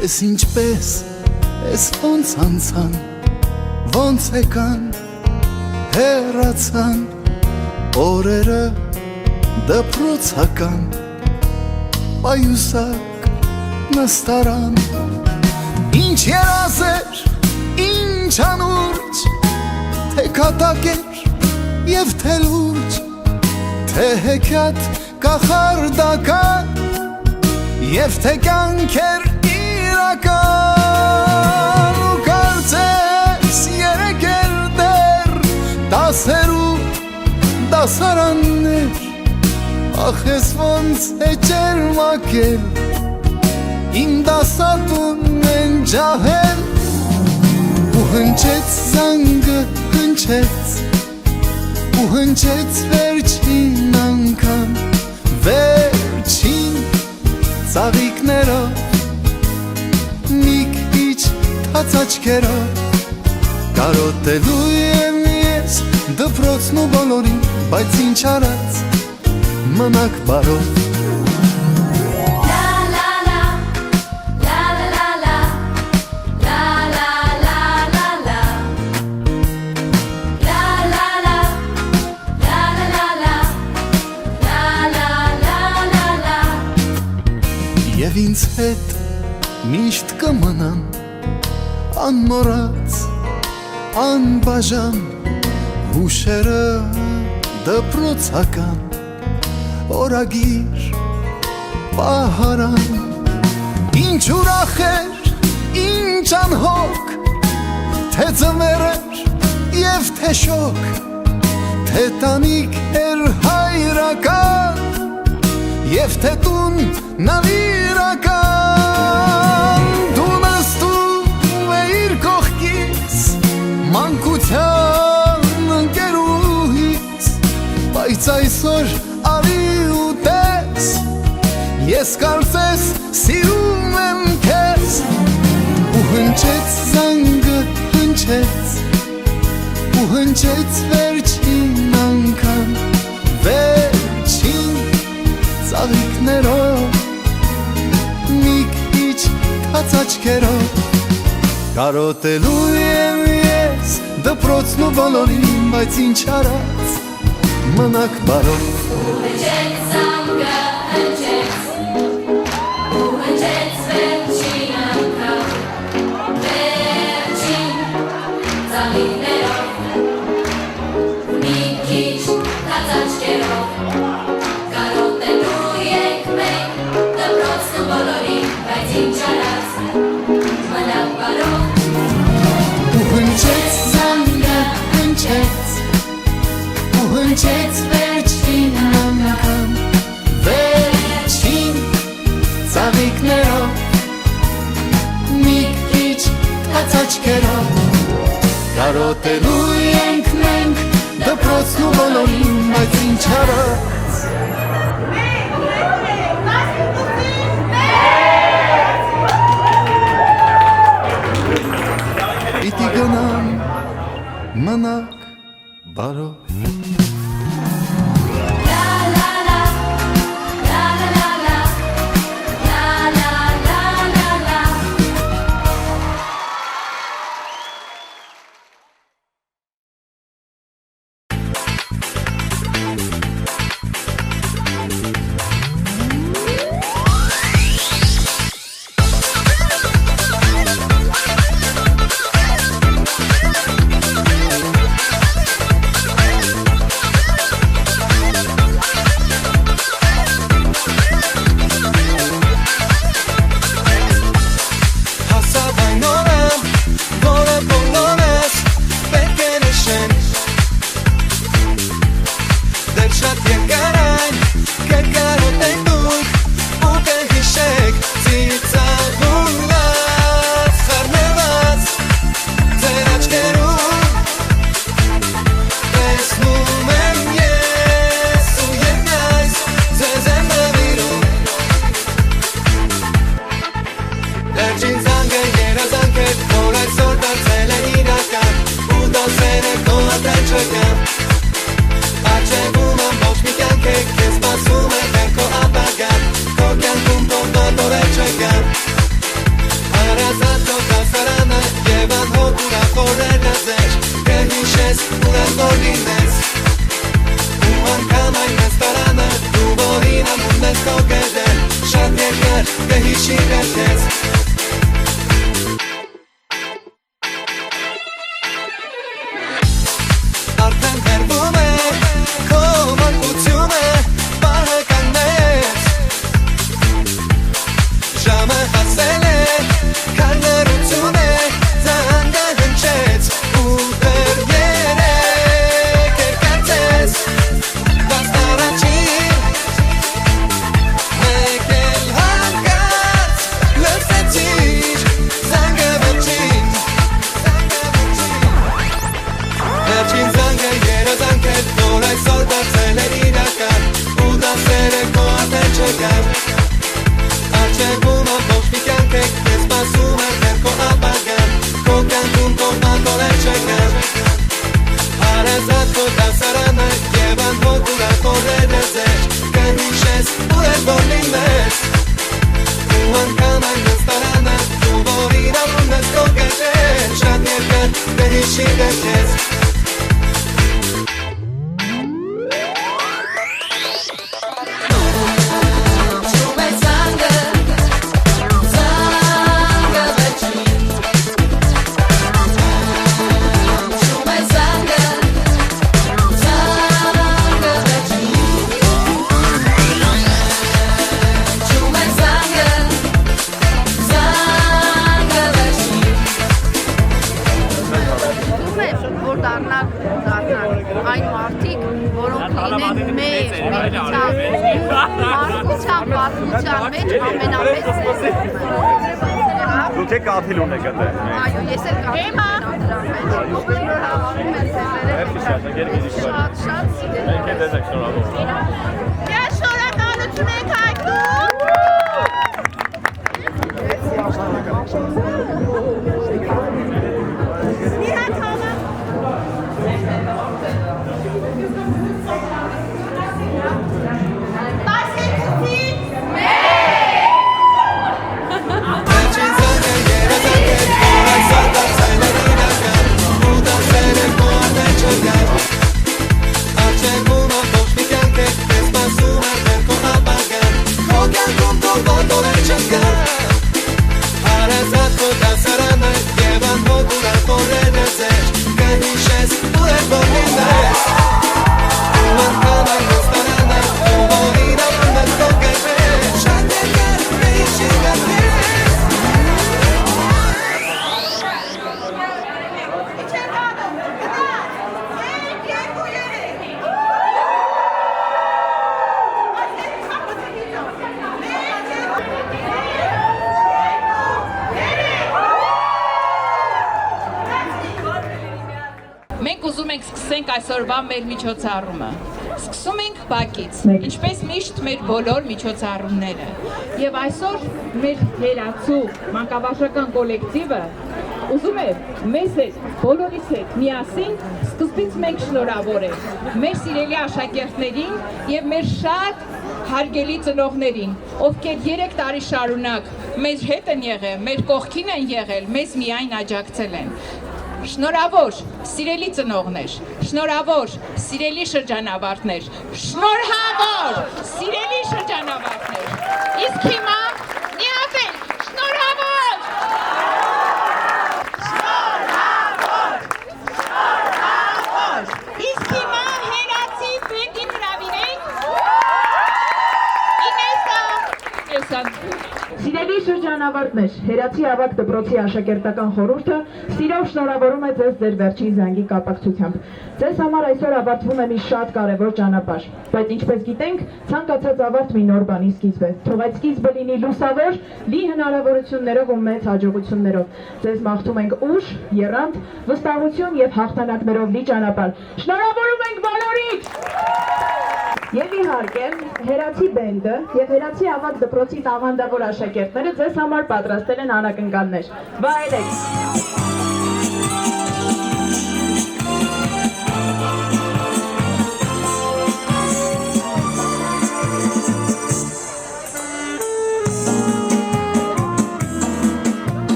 Ես ինչպես, ես ոնց անցան, ոնց եկան, հեռացան, օրերը դպրոցական, պայուսակ նստարան, ինչ երազեր, ինչ անուրջ, թե կատակեր և թե լուրջ, թե հեքիաթ կախարդական և թե կյանքեր իրական ու կարծես երեքեր դեր դասերու դասարաններ ախ ես ոնց է ջերմակել իմ դասատուն են ջահել ու հնչեց զանգը հնչեց ու հնչեց վերջին անգամ վերջին ծաղիկներով մի քիչ թաց աչքերով կարոտելու եմ ես դպրոցն ու բոլորին բայց ինչ արած մնաք բարով Եվ ինձ հետ միշտ կմնան անմոռաց, անբաժան հուշերը դպրոցական օրագիր պահարան ինչ ուրախ էր, ինչ անհոգ թե ձմեռեր և թե շոգ թե տանիք էր հայրական և թե տուն նավիրական դու նստում էիր կողքիս մանկության ընկերուհիս բայց այսօր արի ու տես ես կարծես սիրում եմ քեզ ու հնչեց զանգը հնչեց ու հնչեց վերջին անգամ վերջին ծաղիկներով մի քիչ թաց աչքերով կարոտելու եմ ես դպրոցն ու բոլորին բայց ինչ արած մնաք բարով հնչեց զանգը հնչեց ու հնչեց վերջին անգամ վերջին ծաղիկներով մի քիչ թաց աչքերով Հնչեց զանգը հնչեց ու հնչեց վերջին անգամ վերջին ծաղիկներով մի քիչ թաց աչքերով կարոտելու ենք մենք դպրոցն ու բոլորին բայց ինչ արած Պիտի գնամ մնաք բարով կհիշի վերքեց Արդեն հերվում է քո մանկությունը պահը կանգնեց Ժամը հասել է քարներություն է զանգը հնչեց ու դեռ երեք երկացեց Բայց առաջին մեկ էլ հանգած լսեցիր զանգը վերջին Վերջին զանգը երազանք էր որ այսօր դարձել էր իրական ու դասեր է քո արդեն չկան Արջևում ամբողջ մի կյանք եք Ես սպասում եմ դեռ քո ապագան Քո կյանքում կողմատորեր չկան Հարազատ քո դասարանը Եվ անհոտ ուրախ օրերը ձեր Կհիշես ուր էր որ լինես Ու անգամ այն նստարանը Ու որ իրավուն ես քո կեժեր Շատ երկար կհիշի վերքես այն մարդիկ, որոնք լինեն մեր մարդկության պատմության մեջ ամենամեծ Դուք եք կաթիլուն եք այդտեղ։ Այո, ես էլ կաթիլուն եմ շատ սիրել։ Մենք էլ դες եք շնորհավոր։ Ես շնորհակալություն եք հայտնում։ Հարազատ քո դասարանը Եվ անհոտ ուրախ օրերը ձեր Կհիշես ուր էր որ լինես Ու անգամ այն նստարանը Ու որ իրավուն ես քո կեժեր Շատ երկար կհիշի վերքես Իչերվանում, գնաց, եկ, երկու երեք Մենք ուզում ենք սկսենք այսօրվա մեր միջոցառումը։ Սկսում ենք բակից, ինչպես միշտ մեր բոլոր միջոցառումները։ Եվ այսօր մեր երացու մանկավարժական կոլեկտիվը ուզում է մեզ հետ, բոլորիս հետ միասին սկզբից մենք շնորհավորենք մեր սիրելի աշակերտներին եւ մեր շատ հարգելի ծնողներին, ովքեր 3 տարի շարունակ մեզ հետ են եղել, մեր կողքին են եղել, մեզ միայն աջակցել են։ Շնորհավոր, սիրելի ծնողներ, շնորհավոր, սիրելի շրջանավարտներ, շնորհավոր, սիրելի շրջանավարտներ։ Իսկ հիմա միասին շնորհավոր։ Շնորհավոր։ Շնորհավոր։ Իսկ հիմա հերացի բեդին հրավիրենք Ինեսա։ Սիրելի շրջանավարտներ, Հերացի ավագ դպրոցի աշակերտական խորհուրդը սիրով շնորհավորում է ձեզ ձեր վերջին զանգի կապակցությամբ։ Ձեզ համար այսօր ավարտվում է մի շատ կարևոր ճանապարհ, բայց ինչպես գիտենք, ցանկացած ավարտ մի նոր բանի սկիզբ է։ Թող այդ սկիզբը լինի լուսավոր, լի հնարավորություններով ու մեծ հաջողություններով։ Ձեզ մաղթում ենք ուժ, եռանդ, վստահություն եւ հաղթանակներով լի ճանապարհ։ Շնորհավորում ենք բոլորիդ։ Եվ իհարկե, Հերացի բենդը եւ Հերացի ավագ դպրոցի տաղանդավոր աշակերտները ձեզ համար պատրաստել են անակնկալներ։ Վայելեք։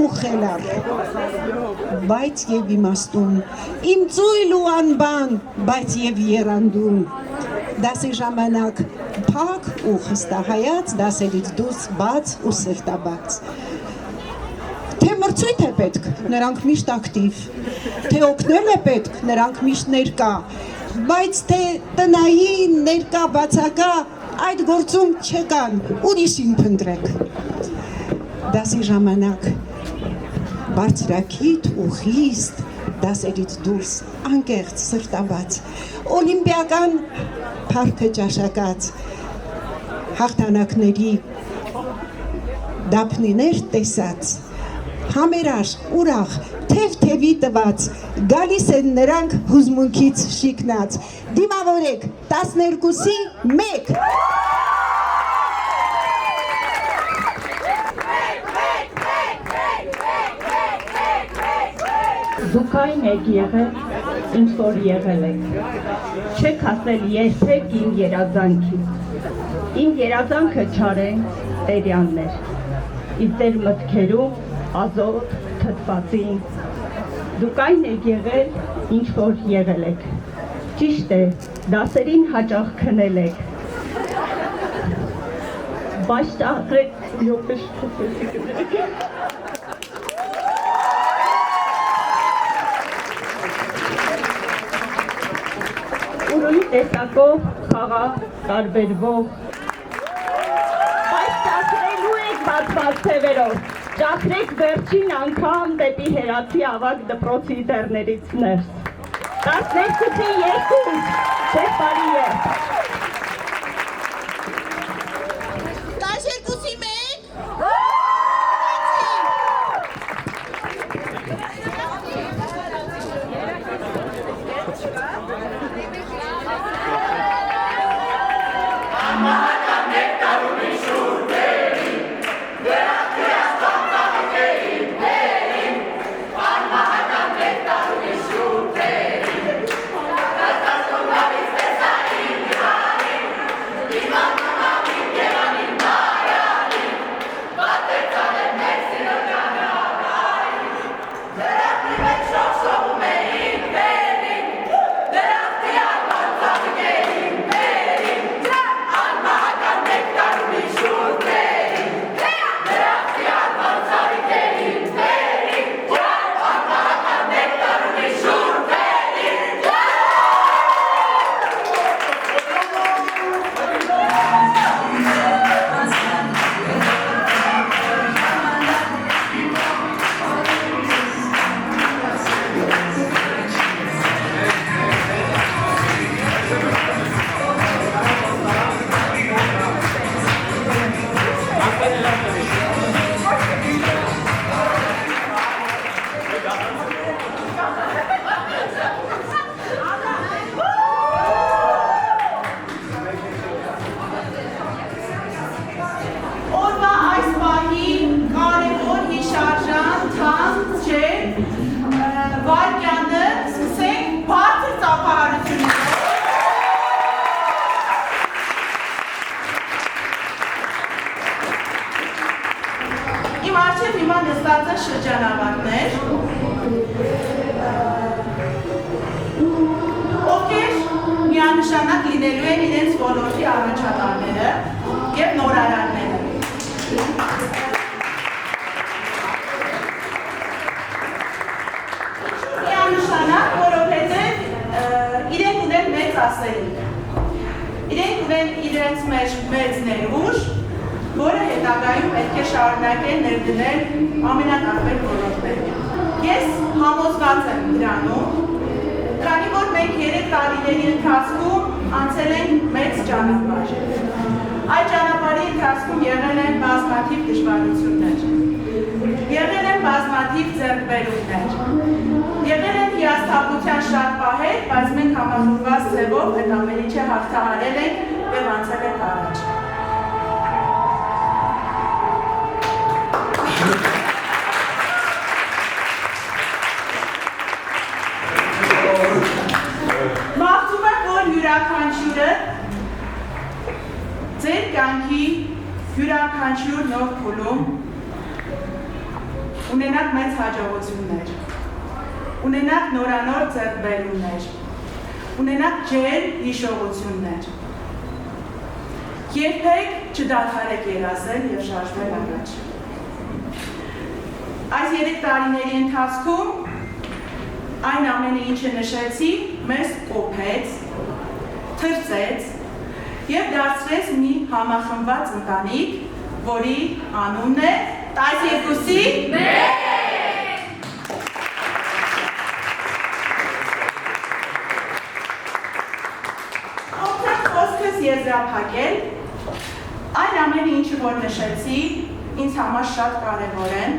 ու խելառ, բայց եւ իմաստուն, իմ ծույլ ու անբան, բայց եւ եռանդուն, դասի ժամանակ փակ ու խստահայաց, դասերից դուրս բաց ու սրտաբաց, թե մրցույթ է պետք, նրանք միշտ ակտիվ, թե օգնել է պետք, նրանք միշտ ներկա, բայց թե տնային ներկա բացակա, այդ գործում չկան, ուրիշին փնտրեք։ Դասի ժամանակ բարձրակիթ ու խիստ, դասերից դուրս անկեղծ սրտաբաց, օլիմպիական փառքը ճաշակած, հաղթանակների դափնիներ տեսած, համերաշխ, ուրախ, թև-թևի տված, գալիս են նրանք հուզմունքից շիկնած, դիմավորեք 12-ի 1 Դուք այն եք եղել, ինչ որ եղել եք, չեք ասել երբեք իմ երազանքից, իմ երազանքը չարեն տերյաններ, իմ տեր մտքերում ազոտ թթվածին, դուք այն եք եղել, ինչ որ եղել եք, ճիշտ է, դասերին հաճախ քնել եք, բայց ճախրեք յոպես փոխեցի կներեք, ուրույն տեսակով խաղա տարբերվող, բայց ճախրելու եք բացված թևերով, ճախրեք վերջին անգամ դեպի Հերացի ավագ դպրոցի դռներից ներս, 12-ի 2, դե բարի է, 12-ի 1 Իմ առջև հիմա նստած են շրջանավարտներ, ովքեր միանշանակ լինելու են իրենց ոլորտի առաջատարները և նորարարները։ Միանշանակ, որովհետև իրենք ունեն մեծ ասելիք, իրենք ունեն իրենց մեջ մեծ ներուժ, որը հետագայում պետք է շարունակեն ներդնել ամենատարբեր ոլորտներում։ Ես համոզված եմ դրանում, քանի որ մենք 3 տարիների ընթացքում անցել ենք մեծ ճանապարհ։ Այդ ճանապարհի ընթացքում եղել են բազմաթիվ դժվարություններ, եղել են բազմաթիվ ձեռքբերումներ, եղել են հիասթափության շատ պահեր, բայց մենք համախմբված ձևով այդ ամեն ինչը հաղթահարել ենք և անցել ենք առաջ։ Մաղթում եմ, որ յուրաքանչյուրը ձեր կյանքի յուրաքանչյուր նոր փուլում ունենաք մեծ հաջողություններ, ունենաք նորանոր ձեռքբերումներ, ունենաք ջեր հիշողություններ։ Երբեք չդադարեք երազել և շարժվել առաջ։ Այս 3 տարիների ընթացքում այն ամենը, ինչը նշեցի, մեզ կոփեց, թրծեց և դարձրեց մի համախմբված ընտանիք, որի անունն է 12-ի 1։ Ողջույն խոսքս եզրափակել, այն ամենը, ինչը որ նշեցի, ինձ համար շատ կարևոր են,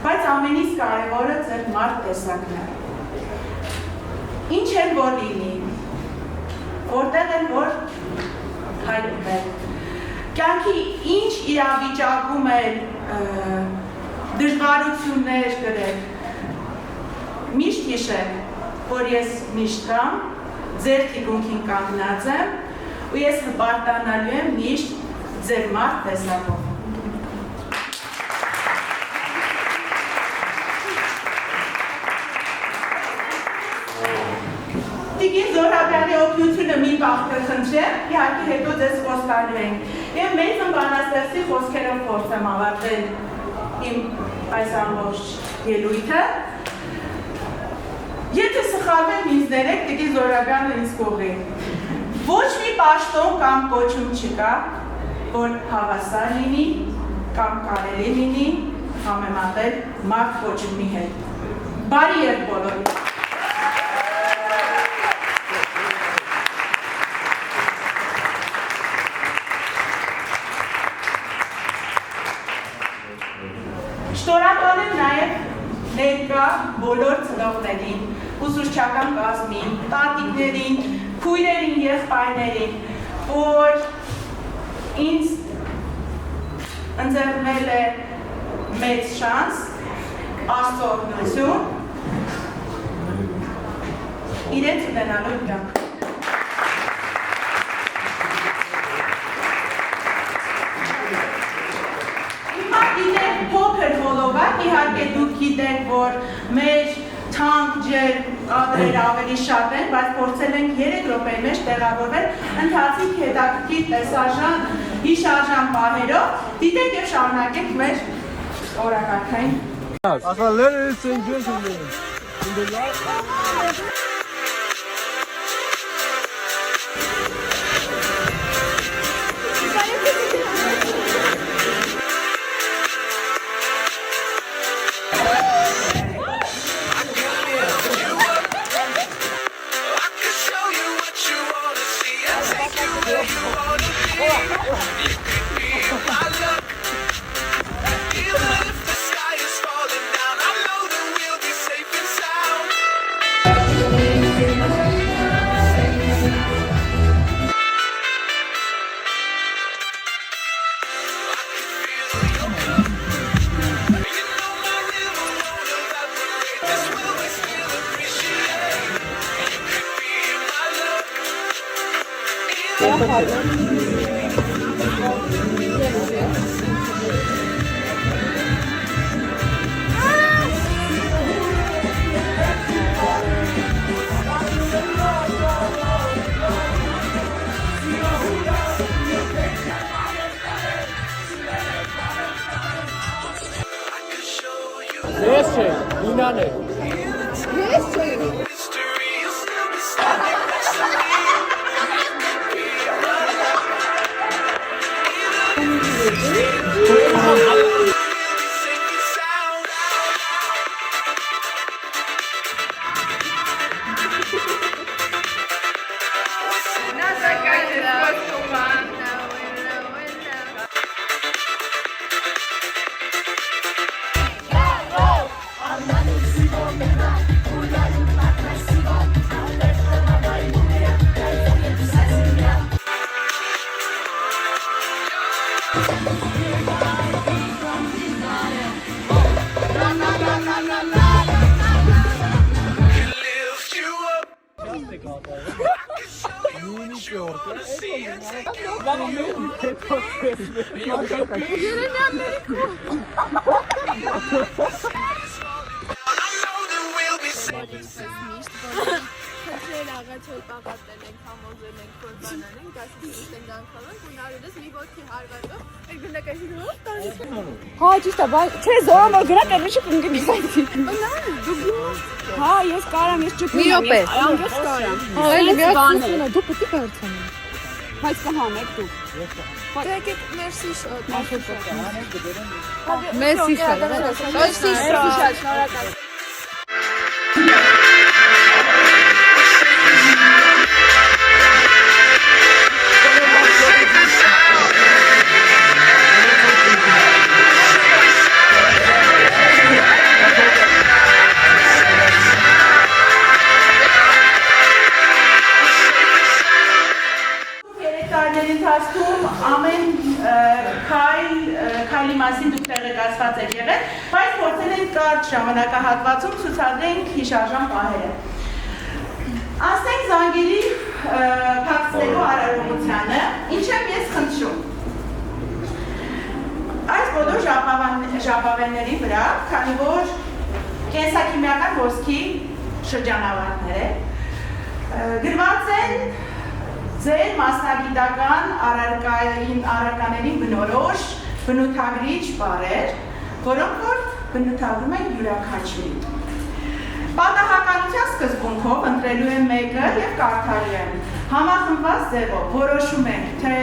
բայց ամենից կարևորը ձեր մարդ տեսակն է։ Ինչ էլ որ լինի, որտեղ էլ որ հայտնվել, կյանքի ինչ իրավիճակում էլ դժվարություններ կրեք, միշտ հիշեք, որ ես միշտ կամ, ձեր թիկունքին կանգնած եմ, ու ես հպարտանալու եմ միշտ ձեր մարդ տեսակով։ Տիկին Զոհրաբյանի օգնությունը մի պահ կխնդրեմ, իհարկե հետո ձեզ խոստալու ենք։ Եվ մեծ բանաստեղծի խոսքերով փորձեմ ավարտել իմ այս ամբողջ ելույթը։ Եթե սխալվեմ, ինձ ներեք, տիկին Զոհրաբյանը ինձ կողի։ Ոչ մի պաշտոն կամ կոչում չկա, որ հավասար լինի կամ կարելի լինի համեմատել մարդ կոչումի հետ։ Բարի երբ բոլորին։ Շնորհակալ եմ նաև ներկա բոլոր ծնողներին, ուսուցչական կազմին, տատիկներին, քույրերին, եղբայրներին, որ ինձ ընձեռնել է մեծ շանս, Աստծո օգնություն, իրենց ունենալու կյանք։ Փոքր հոլովակ, իհարկե դուք գիտեք, որ մեր թանկ ջեր կադրերը ավելի շատ են, բայց փորձել ենք 3 րոպեի մեջ տեղավորվել ընթացիկ հետաքրքիր տեսարժան, հիշարժան պահերով, դիտեք և շարունակեք մեր օրակարգային։ Ladies and gentlemen, in the last Երեմյանների Քրել աղաչել պաղատել ենք, համոզել ենք, որ բանանենք, դասից ենք անգանք ու նարուդս մի ոտքի հարվածով էր գնդակաշիրով տանիք։ Հա, ճիշտ է, բայց չէ, զորամալ գրակ է միշտ ինգ դիզայնի։ Բնան, դու Հա, ես կարամ, ես ճկում եմ։ Մի րոպե։ Անգամ կարամ։ Հա, էլի մի հատ դու պետք է հարցնես։ Բայց կհանեք դու։ եկեք մերսի շատ։ Մեսի շատ։ Մերսի շատ, շնորհակալ։ Ամեն քայլի մասին դուք տեղեկացված եք եղել, բայց փորձել ենք կարճ ժամանակահատվածում ցուցադրենք հիշարժան պահերը։ Ասենք զանգերի փակցնելու արարողությանը, ինչ եմ ես խնդրում։ Այս բոլոր ժապավենների վրա, քանի որ կենսաքիմիական ոսկի շրջանավարտներ է, գրված են ձեր մասնագիտական առարկաներին բնորոշ բնութագրիչ բառեր, որոնք որ բնութագրում են յուրաքանչյուրին։ Պատահականության սկզբունքով ընտրելու եմ մեկը և կարդալու եմ։ Համախմբված ձևով որոշում ենք, թե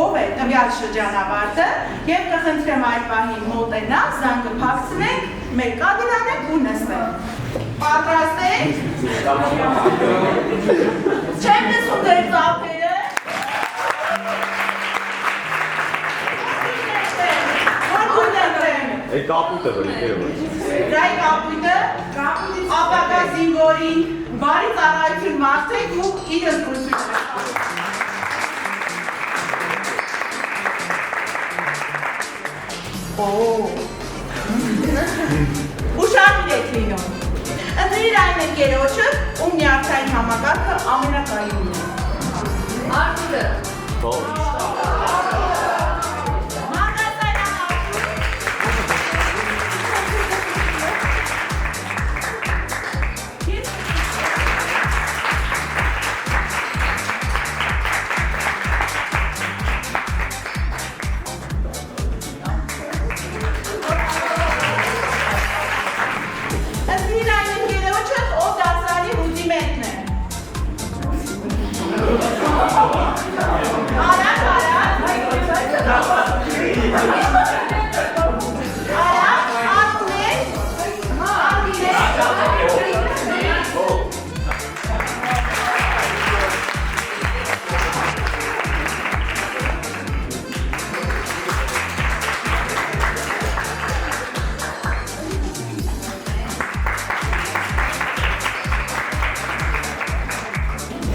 ով է տվյալ շրջանավարտը և կխնդրեմ այդ պահին մոտենալ, զանգը փակցնենք, մեր կադր անենք ու նստենք։ Պատրաստ եք։ Չեմ լսում ձեր ծափերը։ Որ գույն ընտրեմ։ Այդ կապույտը վրիկերը որ։ Դրա կապույտը ապակա զինվորին բարի ծառայություն մաղթեք ու իր ընտրությունը։ Ուշադիր եք լինում։ Ընտրիր այն ընկերոջը, ում նյարդային համակարգը ամենակայունն է։ Արտուրը։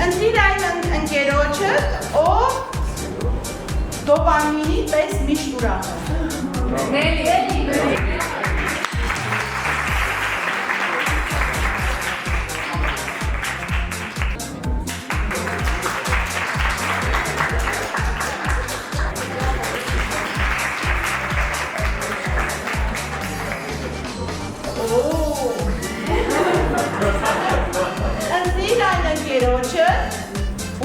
Ընտրիր այն ընկերոջը, ով դոպամինի պես միշտ ուրախ է։ Ընտրիր այն ընկերոջը,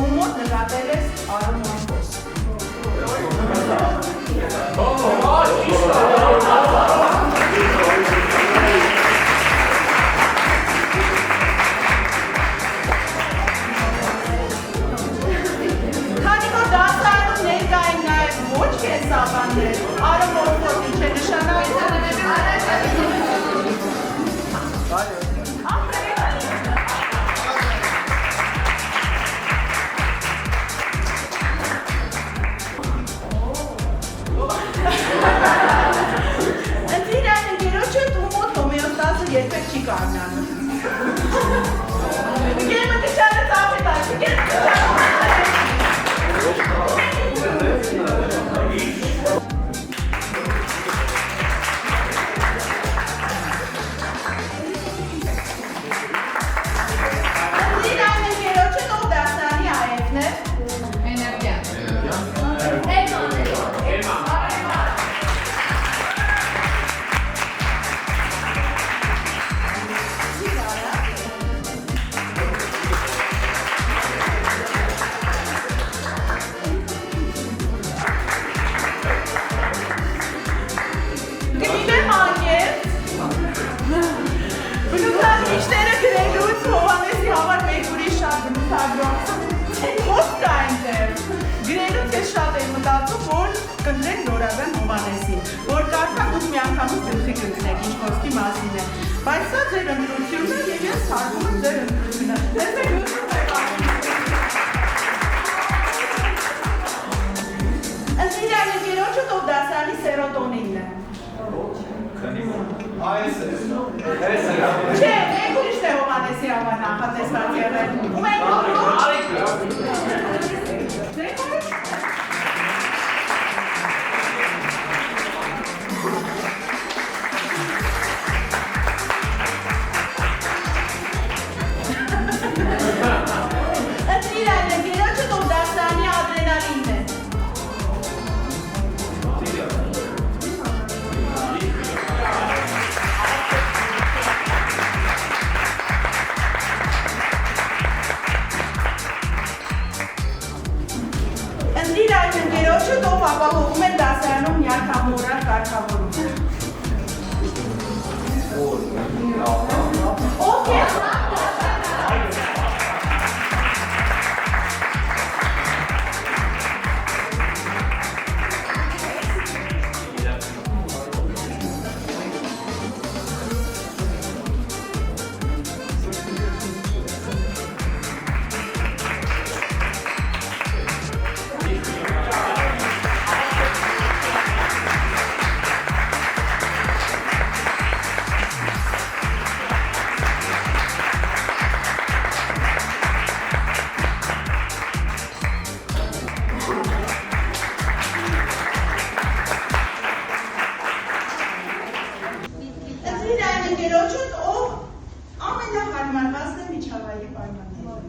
ում մոտ նկատել ես արոմատոս։ Քանի որ դասարանում ներկա են նաև ոչ կենսաբաններ, արոմատոս ինչ է նշանակում։ Ընտրիր այն ընկերոջը, ում մոտ հոմեոստազը երբեք չի կարողանում։ Գերմը կշանը ծափ է տաշի, գերմը Ընտրիր այն ընկերոջը, ով դասարանի արևն է։ Էներգիա։ շատ եմ մտածում, որ կնդրեք Նորավեն Հովանեսին, որ կարդա դուք մի անգամից գլխի կգցնեք ինչ խոսքի մասին է, բայց սա ձեր ընտրությունն է և ես հարգում եմ ձեր ընտրությունը։ Ընտրիրան ընկերոջը տով դասարանի սերոտոնինն է։ Չէ, մենք ուրիշ թե Հովանեսի համար նախատեսված եղել։ Ու մենք ընտրիրան ընկերոջը տով դասարանի ադրենալինն է։ Ընտրիր այն ընկերոջը, ով ապահովում են դասարանում նյարդամորալ կարգավորում։ Ովքեր։ Ընտրիր այն ընկերոջը, ով ամենահարմարվածն է միջավայրի պայմաններում։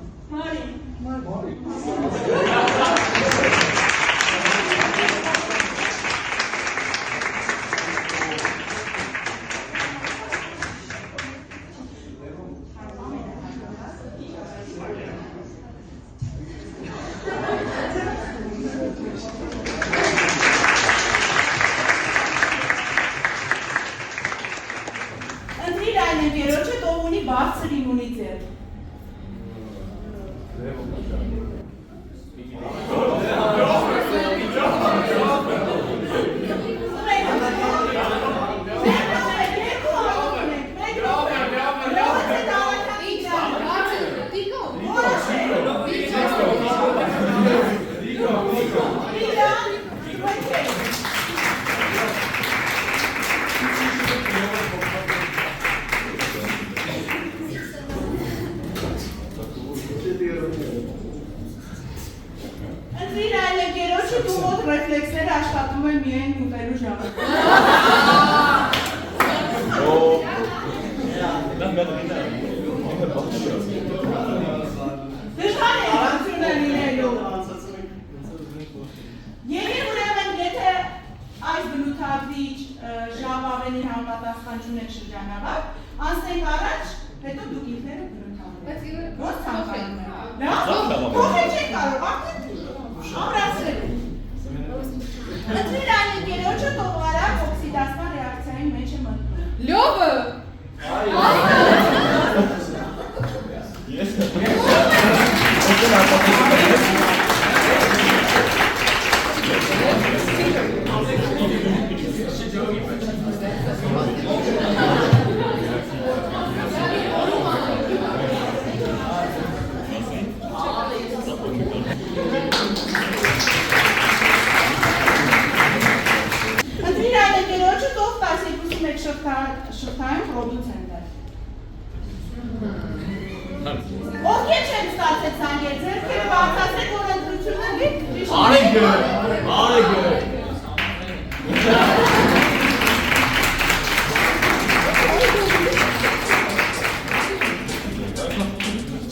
Ընտրիր այն ընկերոջը, ով ունի բարձր իմունիտետ։ Ընտրիր այն ընկերոջը, դու ով ռեֆլեքսները աշխատում են միայն ուտելու ժամանակ։ Դժվար է հարցունը լինելու։ Եվ ուրեմն, եթե այս բնութագրիչ ժապավենին համապատասխան չունեք շրջանավար, անցնենք առաջ, հետո դուք ինքները բնութագրեք։ Ոնց ցանկանում եք։ Լավ, փոխել չեք կարող, արդեն ամրացրել։ Ընտրիր այն ընկերոջը, ով արագ օքսիդացման ռեակցիայի մեջ է մտնում։ Լյովը։ Ընտրիր այն ընկերոջը, ով 12 շղթայում պրոդուցենտ է։ Ովքեր չեն ստացել ցանկեր, ձերքերը բարձրացրեք, որ ընտրությունը ճիշտ։ Արեգը։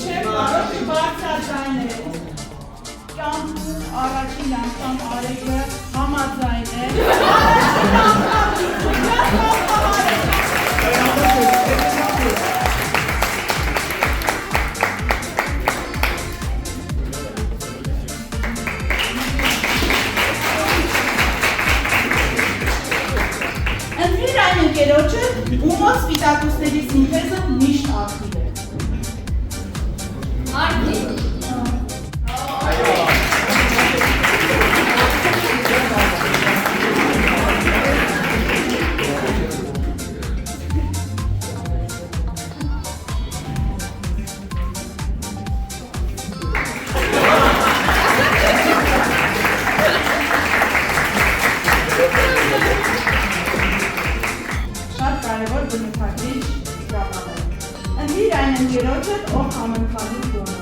Չեմ կարող բարձրացնել։ Կյանքում առաջին անգամ Արեգը համաձայն է։ Առաջին անգամ Ընտրիր այն ընկերոջդ, ով համընթանում տունը։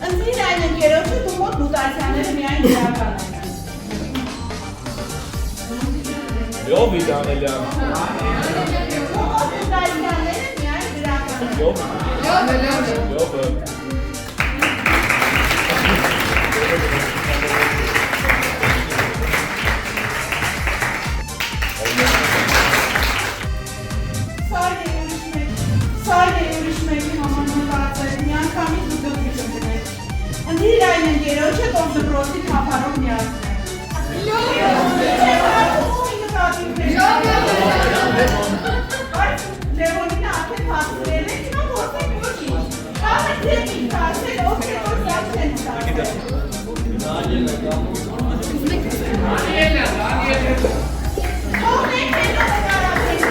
Ընտրիր այն ընկերոջը, դու մոտ մուտացիաները միայն դրական են։ Յովի Դանելյան։ Մուտացիաները միայն դրական են։ Յովը։ Սայր է ուրիշ մեկի համար մտածել, միանգամից ու դպիր ընտրեք։ Ընտրիր այն ընկերոջը, ով դպրոցի թափարով միացնեք։ Լևոնինը արդեն հասցրել է, հիմա գործեք ոչինչ։ Կան է ձերին կասել, ովքեր որ սավ չեն ստացել։ Թողնեք հետո նկարացեք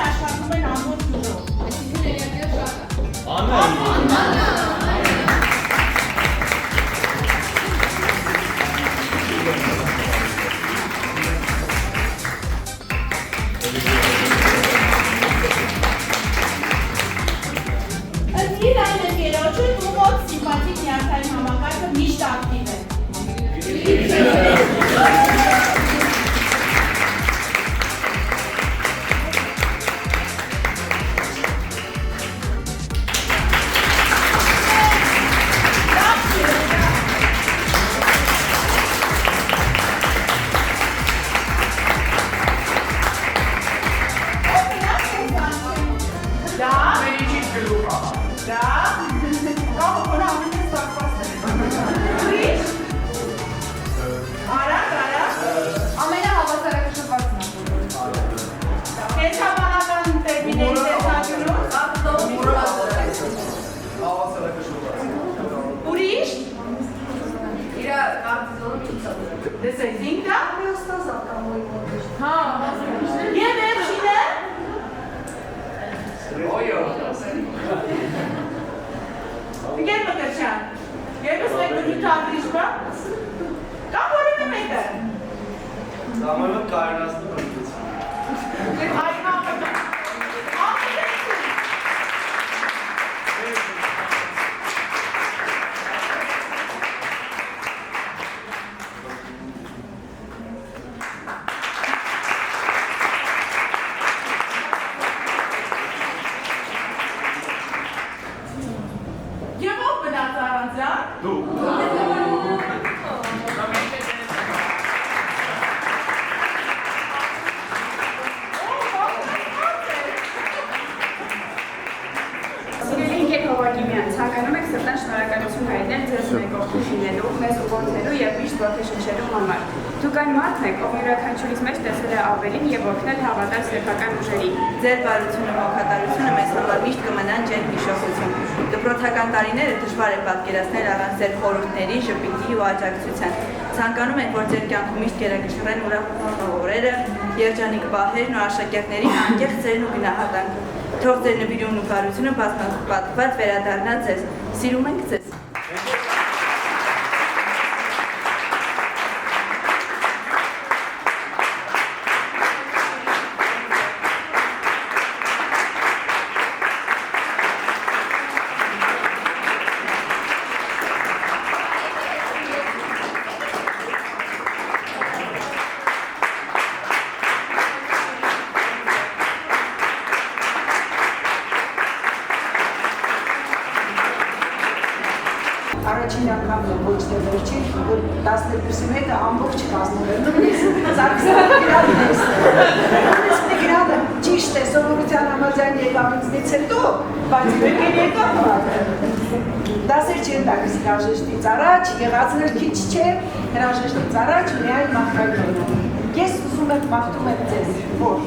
աշխատում են ամբողջ դուրով։ Ընտրիր այն ընկերոջը, դու մոտ սիմպաթիկ նյարդային համակարգը միշտ ակտիվ է։ Ուրիշ? Դեսեք, ինքնա? Եվ վերջինը? Գեր մկրչան, եվս մեկ դուտ ագրիշ բա? Կամ որևէ մեկը? Ժամանակ կարնասնը բրդուց։ Այ մապը։ Եվ ով բնած առանձան? Դու։ Ցանկանում եք սրտան շնորհակալություն հայտնել ձեզ մեկ օգուտ լինելու, մեզ ուղղորդելու եւ միշտ ողջունելու համար։ Դուք այն մարդն եք, ով յուրաքանչյուրիս մեջ տեսել է ավելին եւ օգնել հավատալ սեփական ուժերին։ Ձեր բարությունը, ողջունությունը մեզ համար միշտ կմնան ջերմ հիշողություն։ Դպրոցական տարիները դժվար է պատկերացնել առանց ձեր խորհուրդների, ժպիտի ու աջակցության։ Ցանկանում ենք, որ ձեր կյանքում միշտ գերակշռեն ուրախ օրերը, երջանիկ պահերն ու աշակերտների անկեղծ սերն ու գնահատանքը։ Թող ձեր նվիրումն ու բարությունը պատված վերադառնա ձեզ։ Սիրում ենք ձեզ։ Առաջին անգամ ոչ թե վերջին, որ 12-ի մեկը ամբողջ կազմել է։ Նույնիսկ Սարգսյանը գրադն է ստել։ Նույնիսկ գրադը ճիշտ է, սովորության համաձայն եկամուտից հետո, բայց մեկը եկավ վատը։ Դասեր չեն տալիս հրաժեշտից առաջ, եղածներ քիչ չէ, հրաժեշտից առաջ միայն մաղթանքներ։ Ես ուզում եմ մաղթում եմ ձեզ, որ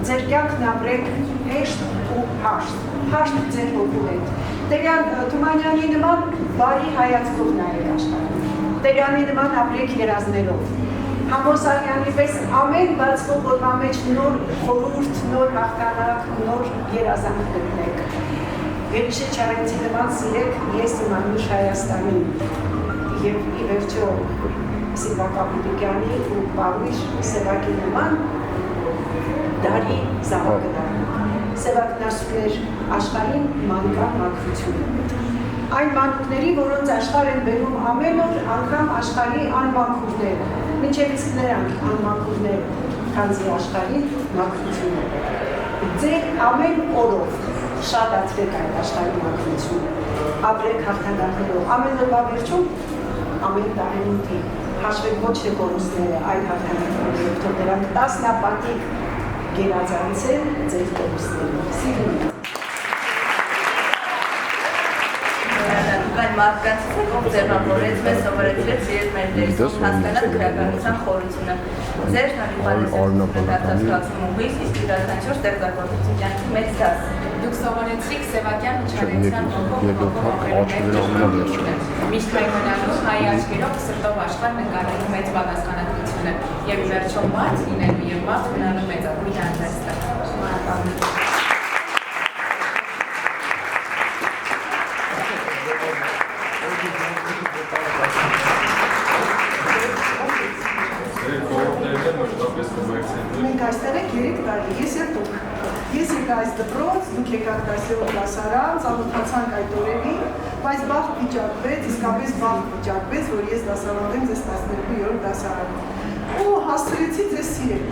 ձեր կյանքն ապրեք հեշտ ու հաշտ ձեր հոգու հետ։ Տերյան Թումանյանի նման բարի հայացքով նայեք աշխարհին, Տերյանի նման ապրեք երազներով, Համոսարյանի պես ամեն բացվող օրվա մեջ նոր խորհուրդ, նոր հաղթանակ, նոր երազանք գտնեք։ Վերիշե Չարենցի նման սիրեք ես իմ անուշ Հայաստանին և ի վերջո Սիլվա Կապիտիկյանի ու Պավլիշ Սևակի նման դարի զավակը դարի։ Սևակն ասում էր աշխարհին մանկան մաքրությունը։ Այն մանուկների, որոնց աշխարհ են բերում ամեն օր անգամ աշխարհի անմաքուրները, մինչև իսկ նրանք անմաքուրները, քանզի աշխարհին մաքրությունը։ Ձեր ամեն օրով շատացրեք այդ աշխարհի մաքրությունը, ապրեք հաղթանակներով, ամեն օրվա վերջում, ամեն տարենուտի, հաշվեք ոչ թե կորուստները, այլ հաղթանակներով, թող նրանք տասնապատիկ գերազանցեն ձեր կորուստները։ Սիրում եք։ Այն մարդկանցից եք, ով ձեռնավորեց մեզ, սովորեցրեց սիրել մեր դերություն, հասկանալ գրականության խորությունը։ Ձեր հանդիպալիսերությունը դարձած կազմումից, իսկ յուրաքանչյուր ստեղծագործություն կյանքի մեծ դաս։ Դուք սովորեցրիք Սևակյան Չարենցյան հոգով միշտ մայմոնալու հայ աչքերով սրտով աշխարհ նկարելու մեծ պատասխանատվությունը եւ վերջո մարդ լինելու եւ մարդ մնալու մեծագույն արվեստը։ Մենք այստեղ ենք 3 տարի, ես և դուք։ Ես եկա այս դպրոց, դուք եկաք դասերով դասարան, ծանոթացանք այդ օրերին, բայց բախտ վիճակվեց, իսկապես բախտ վիճակվեց, որ ես դասավանդեմ ձեզ 12-րդ դասարանում։ Ու հասցրեցի ձեզ սիրել,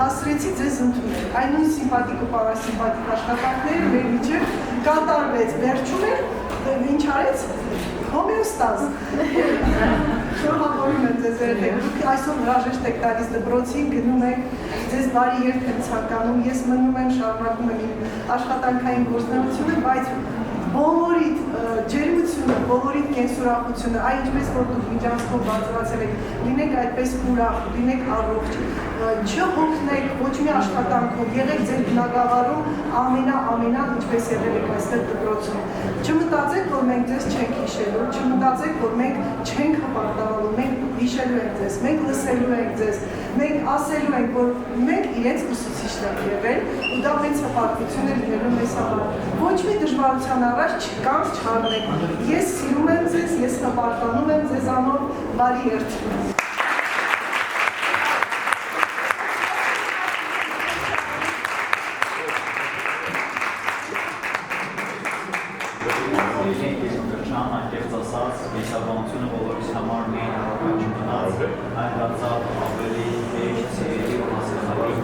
հասցրեցի ձեզ ընդունել։ Այն նույն սիմպատիկ ու պարասիմպատիկ աշխատանքները մեր միջև կատարվեց, վերջում էր, ինչ արեց, հոմեոստազ։ Շնորհավորում եմ ձեզ երբեք, դուք այսօր հրաժեշտ եք տալիս դպրոցին, գնում եք, ձեզ բարի երթ եմ ցանկանում, ես մնում եմ, շարունակում եմ իմ աշխատանքային գործունեությունը, բայց բոլորիդ ջերմությունը, բոլորիդ կենսուրախությունը, այն ինչպես որ դուք միջանցքով բարձրացել եք, լինեք այդպես ուրախ, լինեք առողջ, չհոգնեք ոչ մի աշխատանքով, եղեք ձեր բնակավարում ամենա ինչպես եղել եք այստեղ դպրոցում։ Չմտածեք, որ մենք ձեզ չենք հիշելու, չմտածեք, որ մենք չենք հպարտանալու, մենք հիշելու ենք ձեզ, մենք լսելու ենք ձեզ, մենք ասելու ենք, որ մենք իրենց ուսուցիչն ենք եղել ու դա մեծ հպարտություն է լինելու մեզ համար։ Ոչ մի դժվարության առաջ չկանք չառնեք։ Ես սիրում եմ ձեզ, ես հպարտանում եմ ձեզանով, բարի երթ։ Միսաբանությունը բոլորիս համար միայն առողջ չմնաց, այն դարձավ ավելի հեշտ, սիրելի ու հասկանալի։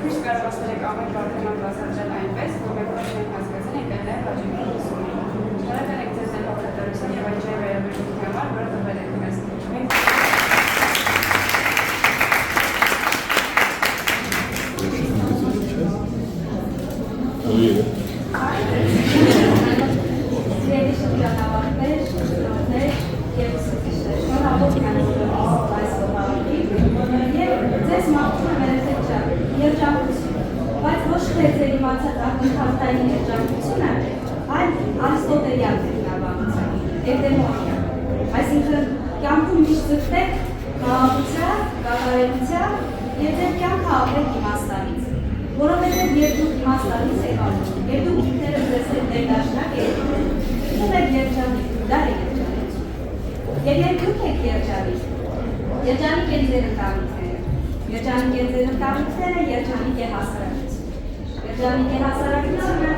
Միշտ կարողացել եք ամեն բարդանան բացատրել այնպես, որ մենք ոչ ենք հասկացել ենք այն նաև հաջողի ուսումնի։ Շնորհակալ ենք ձեզ ձեր հոգետարության և այն ջայ վերաբերյալի համար, որ տվել եք մեզ։ Սիրելի շրջանավարտներ, շրջաններ և ուսուցիչներ, շնորհավոր կանոնով այս ոլորտին և ձեզ մաղթում եմ երջանկություն, բայց ոչ թե ձեր իմացած ակնթարթային երջանկությունը, այլ արիստոտելյան ձեռնաբանության, էվդեմոնիա, այսինքն կյանքում միշտ ձգտեք խաղաղության, կատարելության և ձեր կյանքը ապրեք իմաստանից, որովհետև երբ դուք իմաստանից եք ապրում, երբ դուք ինքներդ ձեզ հետ ներդաշնակ եք, դուք եք երջանիկ, դա է երջանիկ։ Եվ երբ դուք եք երջանիկ, երջանիկ են ձեր ընտանիքները, երջանիկ են ձեր ընտանիքները, երջանիկ է հասարակությունը, երջանիկ է հասարակությունը,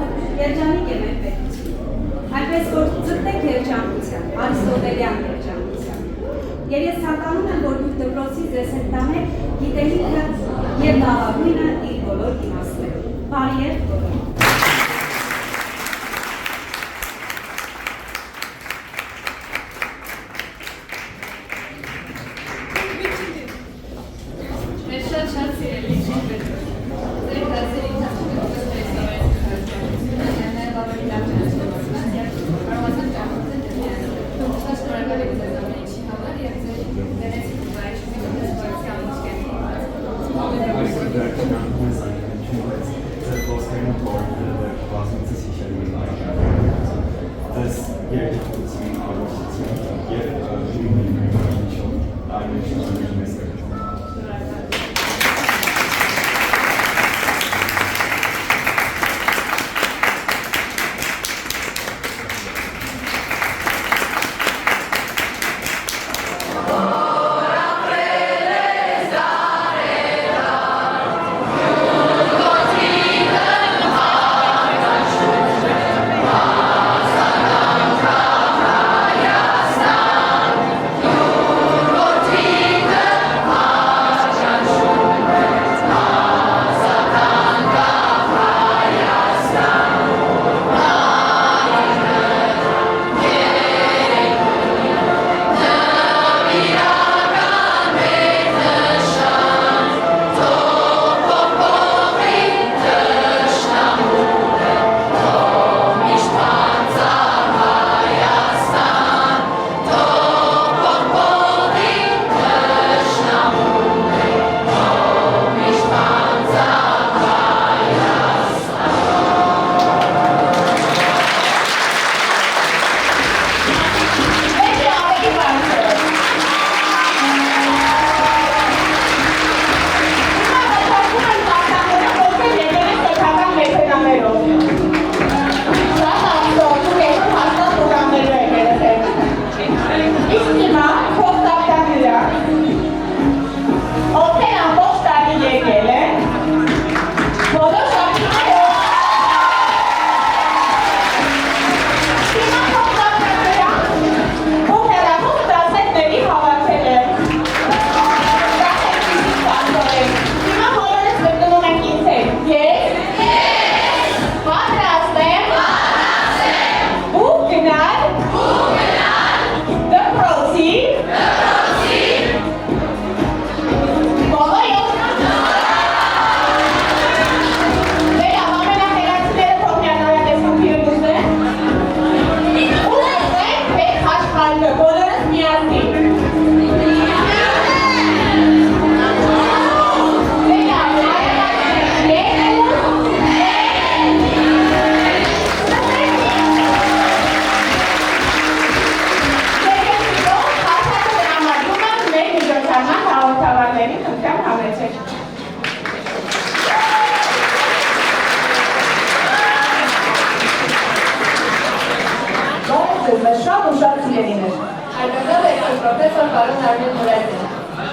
երջանիկ է մեր պետությունը։ Այնպես որ ձգտեք երջանկության, արիստոտելյան երջանկության։ Եվ ես ցանկանում եմ, որ դուք դպրոցի ձեզ հետ տանեք գիտելիքը և լավագույնը իր բոլոր իմաստներով։ Բարի երթ բոլորին։ Մեր շատ սիրելի շինվեր։ Ձեր դասերի ընթացքում նաև ավելի լավ ճանաչեցան և կարողացան ճանաչել դեպի շատ շնորհակալ եմ ձեզ ամեն ինչի համար և ձեր դերեցիք բարեշտի դեպի անիջկերի։ բազմիցս հիշելու եմ այն դες երեքություն կարողացություն եւ իմունիտետով այն ինչ մեզ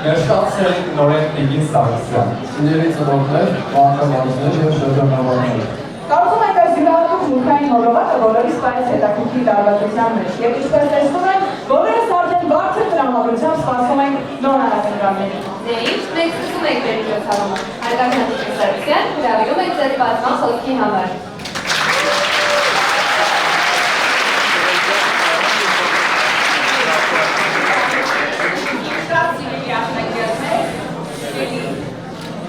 Ներկայացրել նորեն Տիգին Սարգսյան։ Սիրելի ծնողներ, մանկաբարձներ և շրջանավարներ։ Կարծում եք այս յուրահատուկ մուտքային հոլովակը բոլորիս պայս հետաքրքիր լարվածության մեջ և ինչպես տեսնում են, բոլորս արդեն բարձր տրամադրությամբ սպասում ենք նոր հանրակրվարների։ Դե ինչ, մենք սկսում ենք մեր միջոցառումը։ Հարգարժան Տիգին Սարգսյան, հրավիրում ենք ձեզ բացման խոսքի համար։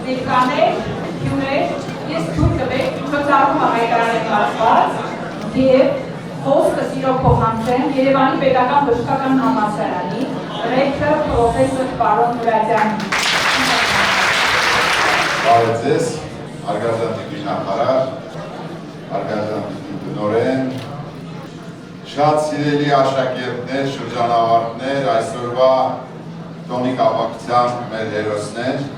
Ներկաներ, հյուներ, ես թույլ տվեք միջոցառումը հայտարարել ասված և խոսքը սիրով փոխանցեմ Երևանի Պետական Բժշկական Համալսարանի ռեկտոր պրոֆեսոր պարոն Մուրադյանի։ Բարև ձեզ, հարգարժան Տիկին նախարար, հարգարժան տնօրեն, շատ սիրելի աշակերտներ, շրջանավարտներ, այսօրվա տոնի կապակցության մեր հերոսներ,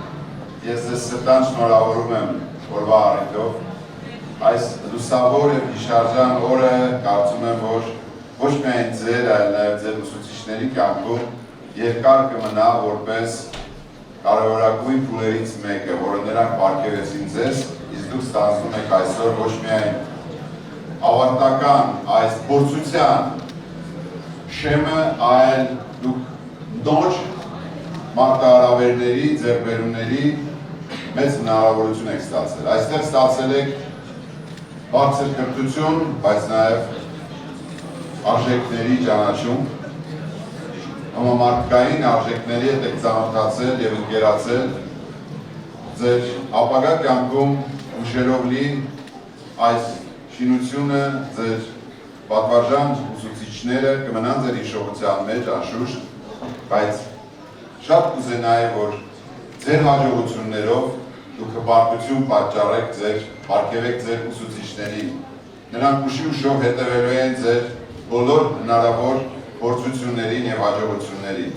ես ձեզ սրտան շնորհավորում եմ օրվա առիթով։ Այս լուսավոր և հիշարժան օրը կարծում եմ, որ ոչ միայն ձեր, այլ նաև ձեր ուսուցիչների կյանքում երկար կմնա որպես կարևորագույն փուլերից մեկը, որը նրանք պարգևեցին ձեզ, իսկ դուք ստանձնում եք այսօր ոչ միայն ավարտական այս փորձության շեմը, այլ դուք նոր մարտահրավերների, ձեռքբերումների մեծ հնարավորություն եք ստացել։ Այստեղ ստացել եք բարձր կրթություն, բայց նաև արժեքների ճանաչում, համամարտկային արժեքների հետ եք ծանոթացել և ընկերացել, ձեր ապագա կյանքում ուշերով լի այս շինությունը, ձեր պատվարժան ուսուցիչները կմնան ձեր հիշողության մեջ անշուշտ, բայց շատ կուզենայի, որ ձեր հաջողություններով դուք հպարտություն պատճառեք ձեր, պարգևեք ձեր ուսուցիչներին նրանք ուշի ուշով հետևելու են ձեր բոլոր հնարավոր փորձություններին եւ հաջողություններին։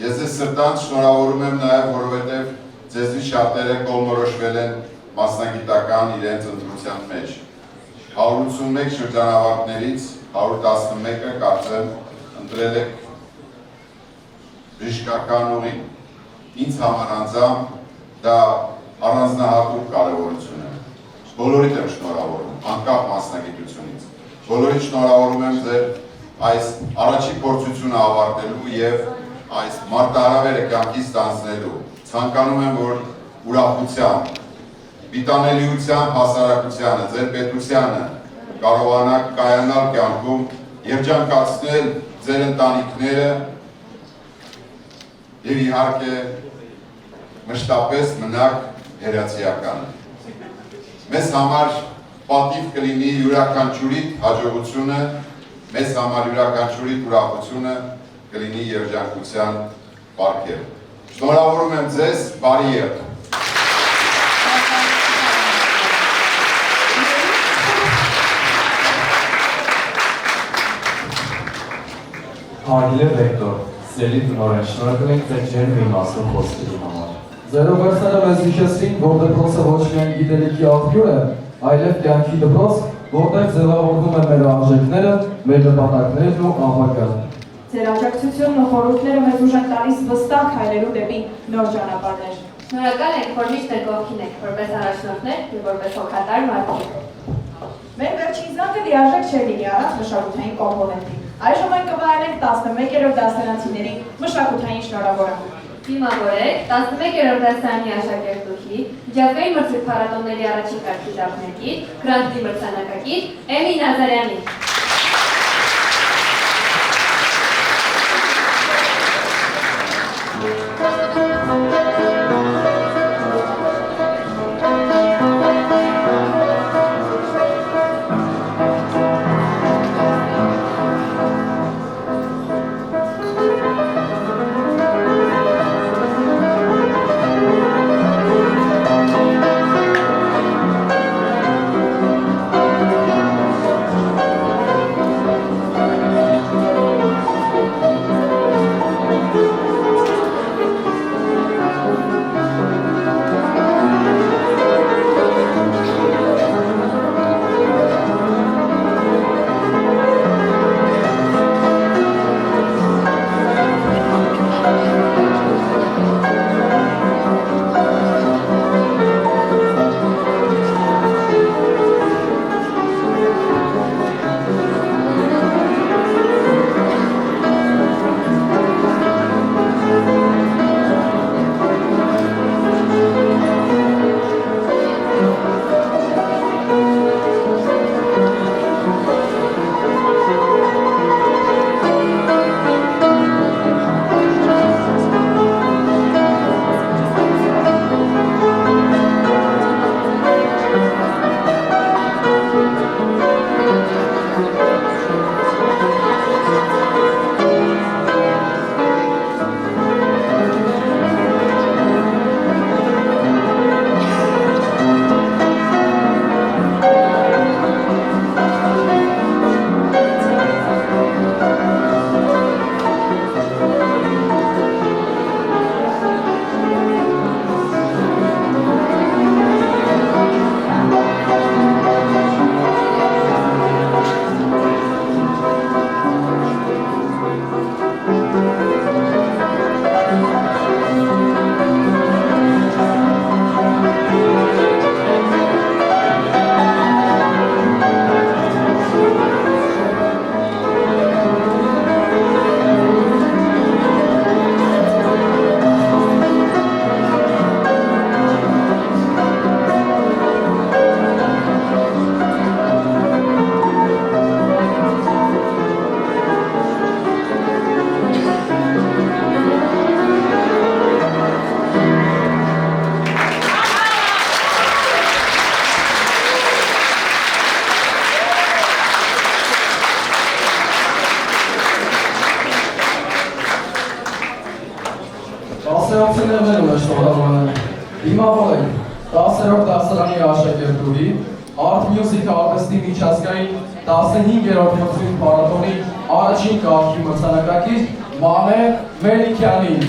Ես ձեզ սրտանց շնորհավորում եմ նաեւ, որովհետեւ ձեզնից շատերը կողմնորոշվել են մասնագիտական իրենց ընտրության մեջ։ 181 շրջանավարտներից 111-ը կարծեմ ընտրել եք բժշկական ուղին։ Ինձ համար անձամբ դա առանձնահատուկ կարևորություն է։ Բոլորիդ եմ շնորհավորում, անկախ մասնագիտությունից։ Բոլորիդ շնորհավորում եմ ձեր այս առաջի փորձությունը ավարտելու եւ այս մարտահրավերը կյանքից ստանձնելու։ Ցանկանում եմ, որ ուրախությամբ, վիտանելիությամբ հասարակությանը, ձեր պետությանը կարողանաք կայանալ կյանքում, երջանկացնել ձեր ընտանիքները եւ իհարկե մշտապես մնաք հերացիական։ Մեզ համար պատիվ կլինի յուրաքանչյուրի հաջողությունը, մեզ համար յուրաքանչյուրի ուրախությունը կլինի երջանկության պարգև։ Շնորհավորում եմ ձեզ, բարի եղեք։ Հարգելի ռեկտոր, սիրելի տնօրեն, շնորհակալ ենք ձեր ջերմ իմաստուն խոսքերի համար։ Ձեր ուղերձները մեզ հիշեցրին, որ դպրոցը ոչ միայն գիտելիքի աղբյուր է, այլև կյանքի դպրոց, որտեղ ձևավորվում են մեր արժեքները, մեր նպատակներն ու ապագան։ Ձեր աջակցությունն ու խորհուրդները մեզ ուժ են տալիս վստահ քայլելու դեպի նոր ճանապարհներ։ Շնորհակալ ենք, որ միշտ եք կողքին եք, որպես առաջնորդներ և որպես հոգատար մարդիկ։ Մեր վերջին զանգը լիարժեք չէր լինի առանց մշակութային կոմպոնենտի։ Այժմ այն կվայելենք 11-րդ դասարանցիների մշակութային շնորհավորում։ Դիմավորեք 11-րդ դասարանի աշակերտուհի, միջազգային մրցույթ փառատոների առաջին կարգի դափնեկիր, գրանտի մրցանակակիր Էմի Նազարյանին։ Դասարանցիներն են շնորհավորել։ Դիմավորեք 10-րդ դասարանի աշակերտուհի Art Music արվեստի միջազգային 15-րդ մրցույթ փառատոնի առաջին կարգի մրցանակակիր Մանե Մելիքյանին։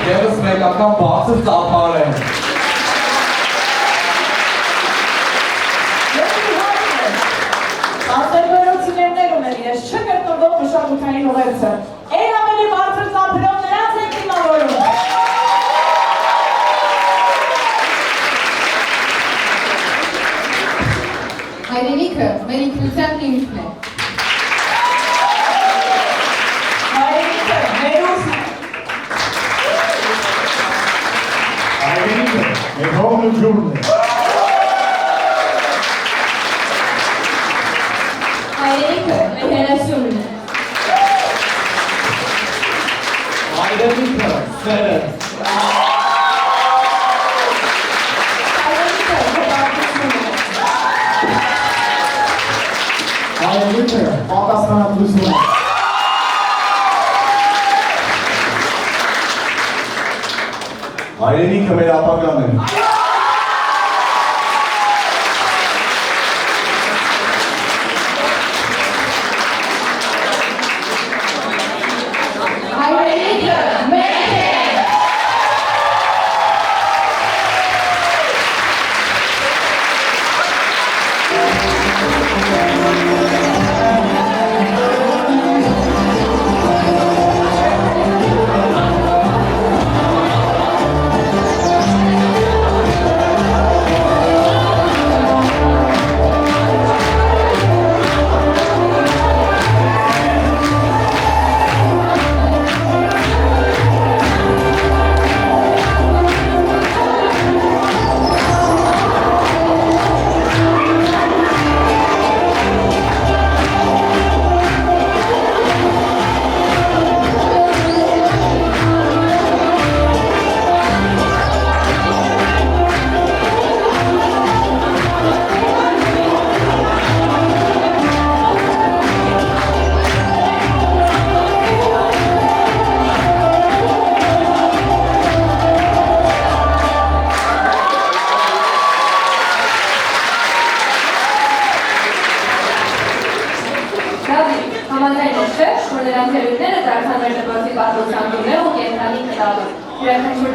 Եվս մեկական բարձր ծափար են։ Աստերվերոցիներներում են իրես չկրտվող մշակութային ուղերձը։ Այն ավելի բարձր ծափերով նրանց են դիմավորում։ Հայրենիքը մեր ինքնության հիմքն է։ Հայրենիքը մեր ուժն է։ Հայրենիքը մեր հողն ու ջուրն է։ Հայրենիքը մեր հերասյունն է։ Հայրենիքը սերը։ Հայրենիքը հպարտությունն է։ Հայրենիքը պատասխանատվություն է։ Հայրենիքը մեր ապագան է։ Հայրենիքը մեր է։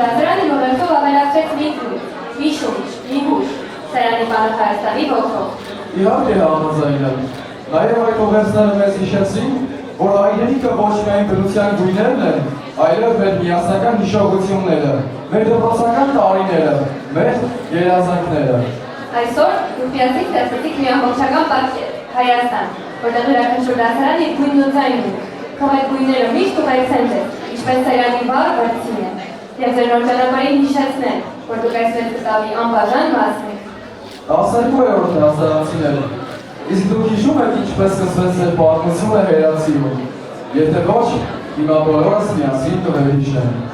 դասարանը նորերթով ավելացրեց մի զույգ, մի շունչ, մի հուշ, սերանի բանը Հայաստանի ոգով։ Իհարկե համաձայն եմ։ Նաև այդ ուղերձները մեզ հիշեցին, որ հայրենիքը ոչ միայն բնության գույներն են, այլև մեր միասնական հիշողությունները, մեր դպրոցական տարիները, մեր երազանքները։ Այսօր դուք միասին ստեղծեցիք մի ամբողջական պատկեր, Հայաստան, որտեղ յուրաքանչյուր դասարան իր գույնն ու ձայնն ունի, քո այդ գույները միշտ ուղեկցեն ձեզ, ինչպես սերանի վառ վրձին են, և ձեր նոր ճանապարհին հիշեցնեն, որ դուք այս մեծ կտավի անբաժան մասն եք։ 12-րդ դասարանցիներ, իսկ դուք հիշում եք ինչպես սկսվեց ձեր պատմությունը հերացիում, եթե ոչ, հիմա բոլորս միասին կվերհիշենք։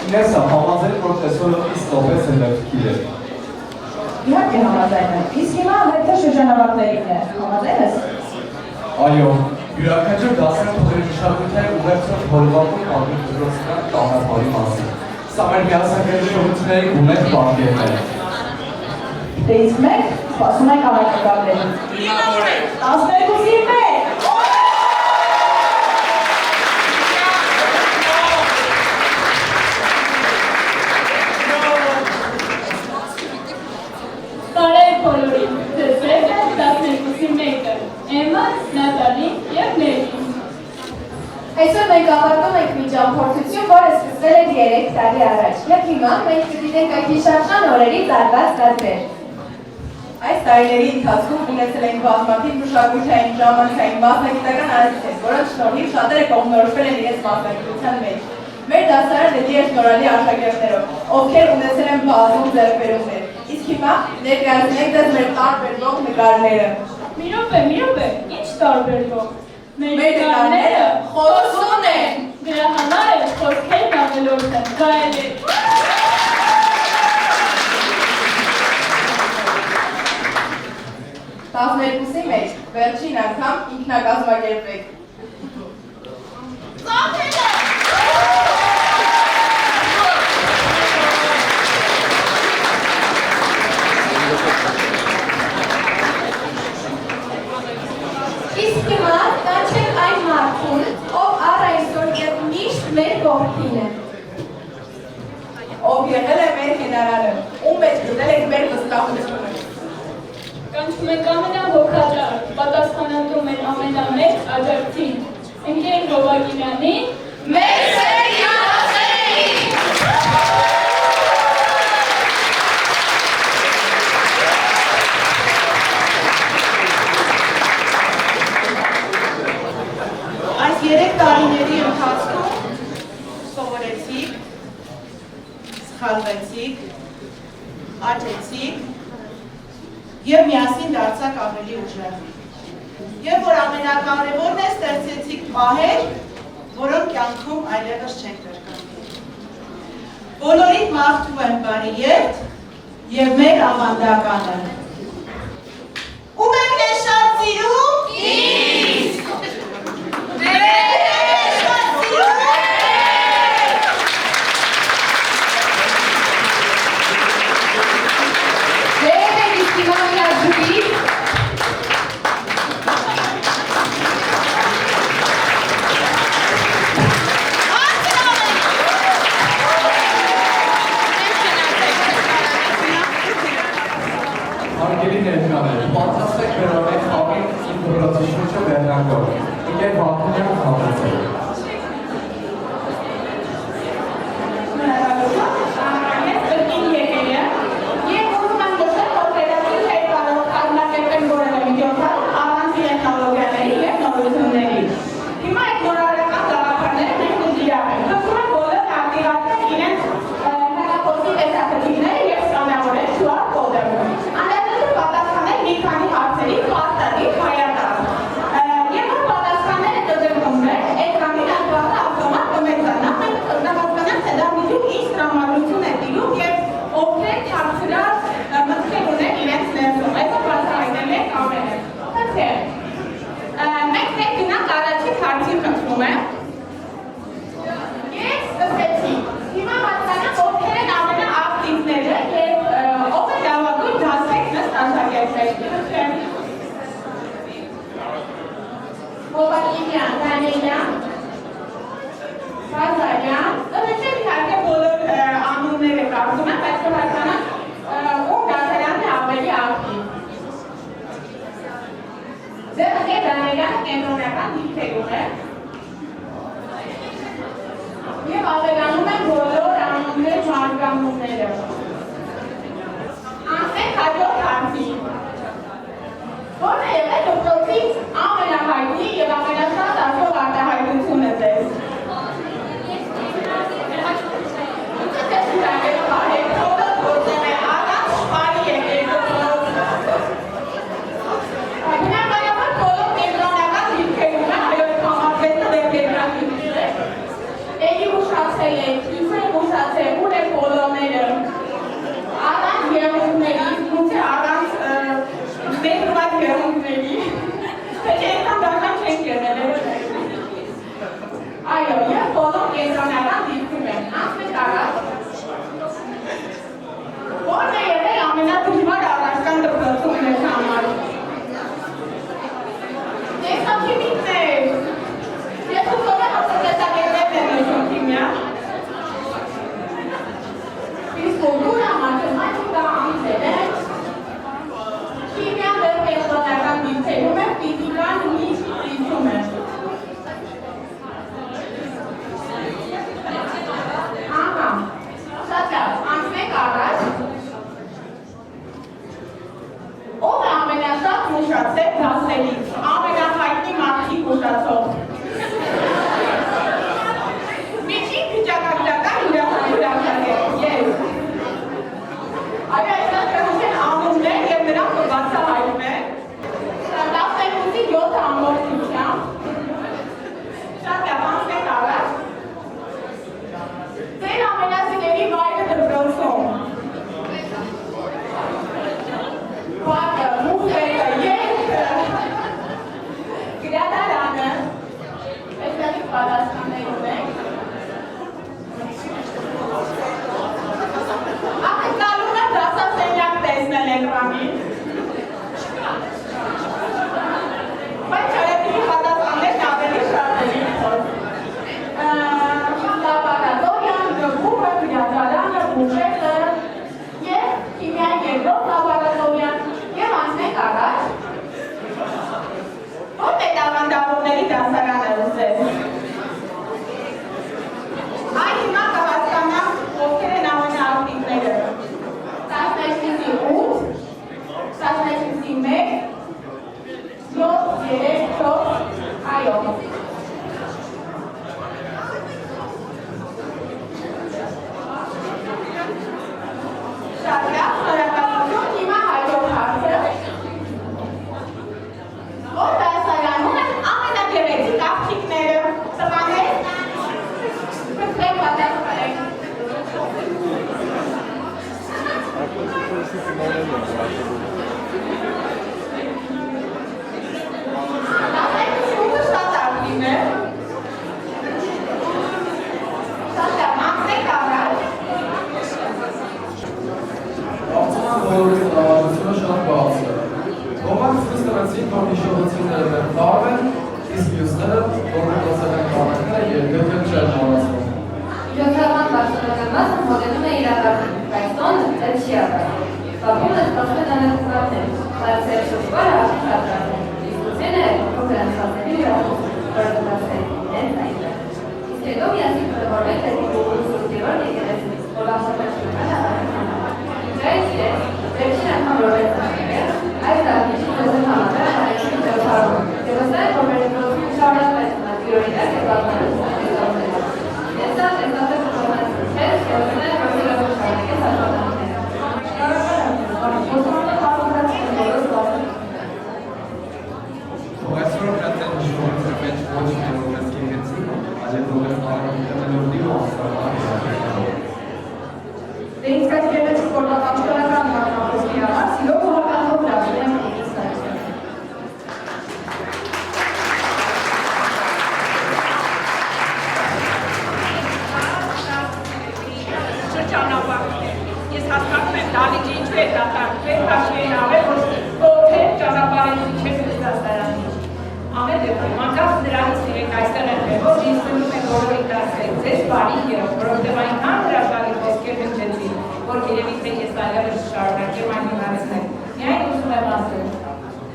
Ինեսա, համաձայն, որ տեսորը իսկապես հետաքրքիր է։ Իհարկե համաձայն եմ, իսկ հիմա հետը շրջանավարտներին է, համաձայն ես։ Այո, յուրաքանչյուր դասարան թողել մշակութային ուղերձով հորվատում ալու դպրոցական ճանապարհի մասին։ Սա մեր միասնական հիշողությունների ունենք պատկերն է։ Դե իսկ մենք սպասում ենք առաջնակալներին։ 12-ի 1։ Բարև բոլորին, ձեզ հետ է 12-ի 1-ը, Էմմա, Նատալին և Մերին։ Այսօր մենք ավարտում ենք մի ճամփորդություն, որը սկսվել էր 3 տարի առաջ, և հիմա մենք կդիտենք այդ հիշարժան օրերից արված կադրեր։ Այս տարիների ընթացքում ունեցել ենք բազմաթիվ մշակութային, ժամանցային, մասնագիտական արարքներ, որոնց շնորհիվ շատերը կողմնորոշվել են իրենց մասնագիտության մեջ։ Մեր դասարանը դեպի է շնորհալի աշակերտներով, ովքեր ունեցել են բազում ձեռքբերումներ։ Իսկ հիմա ներկայացնենք ձեզ մեր տարբերվող նկարները։ Մի րոպե, ինչ տարբերվող։ Մեր նկարները խոսուն են։ Դրա համար է խոսքերն ավելորդ են, գայել է։ 12-ի մեջ վերջին անգամ ինքնակազմակերպեք։ Իսկ հիմա կանչենք այն մարդուն, ով առ այսօր և միշտ մեր կողքին է։ Ով եղել է մեր հենարանը, ում մեջ գտել ենք մեր վստահությունը։ Կանչում ենք ամենահոգատար, պատասխանատու մեր ամենամեծ աջակցին, ընկեր Հովակիմյանին, մեր սերի յուրացերին։ Այս 3 տարիների ընթացքում սովորեցիք, սխալվեցիք, աճեցիք և միասին դարձաք ավելի ուժեղ։ Եվ որ ամենակարևորն է, ստեղծեցիք պահեր, որոնք կյանքում այլևս չենք կրկնվի։ Բոլորիդ մաղթում եմ բարի երթ և մեր ավանդականը։ Ում եք ես շատ սիրում։ Իսկ։ Շատ սիրում։ Ա Դանիելյան, Բազարյան, ըմեցեք իհարկե բոլոր անունները կարծում եմ, բայց կհարցանանք ում դասարանն է ավելի ակտիվ։ Ձեր Դանիելյանը կենտրոնական դիրքերում է և ավելանում են բոլոր անուններ մարգամունները։ Անցնենք հաջորդ հարցին։ Ո՞րն է եղել դպրոցի ամենահայտնի և ամենաշատ ասող արտահայտությունը ձեզ։ Այո, և բոլոր կենտրոնական դիրքում են, անցնենք առաջ։ Ո՞րն է եղել ամենադժվար առարկան դպրոցում մեզ համար։ Տեսախիմիկներ, ես ուզում եմ տեսակետներն են նշում քիմիա։ Ֆիզկուլտուրա, մաթեմատիկա, անգլերեն, քիմիան դեռ կենտրոնական դիրքերում է, ֆիզիկան միշտ դիցում է։ Անցնենք առաջ։ Ով է ամենաշատ ուշացել դասերից, ամենահայտնի մարդիկ ուշացող։ Միջին վիճակագրական յուրաքանչյուր ես։ Այո, այստեղ կհոսեն անուններ և նրանք բացահայտում են։ 12-ի 7 ամբողջությամբ։ Շատ լավ, անցնենք առաջ։ Ձեր ամենասիրելի վայրը դպրոցում։ Բակը, բուֆետը, երգը, գրադարանը, այստեղից պատասխաններ ունենք։ Ակնկալում եմ դասասենյակ տեսնել էկրանին։ Բայց չարեքիի պատասխաններն ավելի շատ են ինքնոց։ Լաբորատորիան, գլուխը, գրադարանը, բուֆետը և քիմիայի երկրորդ լաբորատորիան և անցնենք առաջ։ Ո՞րն է տաղանդավորների դասարանը ուզել։ Այ հիմա կհասկանանք ովքեր են ամենաակտիվները։ 15-ի 8, 15-ի 1, 7, 3, 4, այո։ Շատ լավ, շնորհակալություն, հիմա հաջորդ հարցը։ Ո՞ր դասարանում են ամենագեղեցիկ աղջիկները, տղաներ։ Փոքրիկ պատասխանեք։ Դասերությունը շատ ակտիվ է։ Շատ լավ, անցնենք առաջ։ Բոլորի տրամադրությունը շատ բաց է։ Ոմանք ցույց տվեցին, որ հիշողությունները դեռ լավ են, իսկ մյուսները, որ դասական քաղաքները երբեք չեն մոռացվում։ Միջոցառման բարձրական մասը մոտենում է իրադարձին, բայց տոնը դեռ չի ապրել։ Բակում է ստացվել դանակություններ, դարձել շրջվարը աղիք հատրաններ, դիսկուսիները փոքր անցածների ուրախություն, որը դասել իրենց այնտեղ։ Իսկ հետո միասին փրկորվել է դիպուլուսուրտիվոր եկեղեցին, որ բարձրական հավաքական։ Ինչայից իրենց, վերջին անգամ ռորեց աշկերը, այս դարնիչին ոզել համատեղ հարեշի միջոցառում, և վստահ է, որ մեր դպրոցում շարունակվեց մատիրօրինակ և բազմանոց ստեղծողները։ Եստա տեսնատեղ կողմացում չէր, և վստահ է, որ սիրավոր շարունակեց աշխատանքները։ Այսօր կրատել նշվորության մեջ ոչ մի որպես կեղեցի, այլև որպես պարամիտենոլորդի ու աստրական Դե իսկած գեղեցիկ որտատանշտորական մակնապոսքի համար սիրով ու հականով լավել եմ պրոֆեսարություն։ Շրջանավարտներ։ Ես հասկանում եմ դալիճի ինչու է դատարկվել, հաշվի են ավել, որ ովքեր ճանապարհեցի չեն դասարանի։ Ամեն դեպքում, անկախ նրանից իրենք այս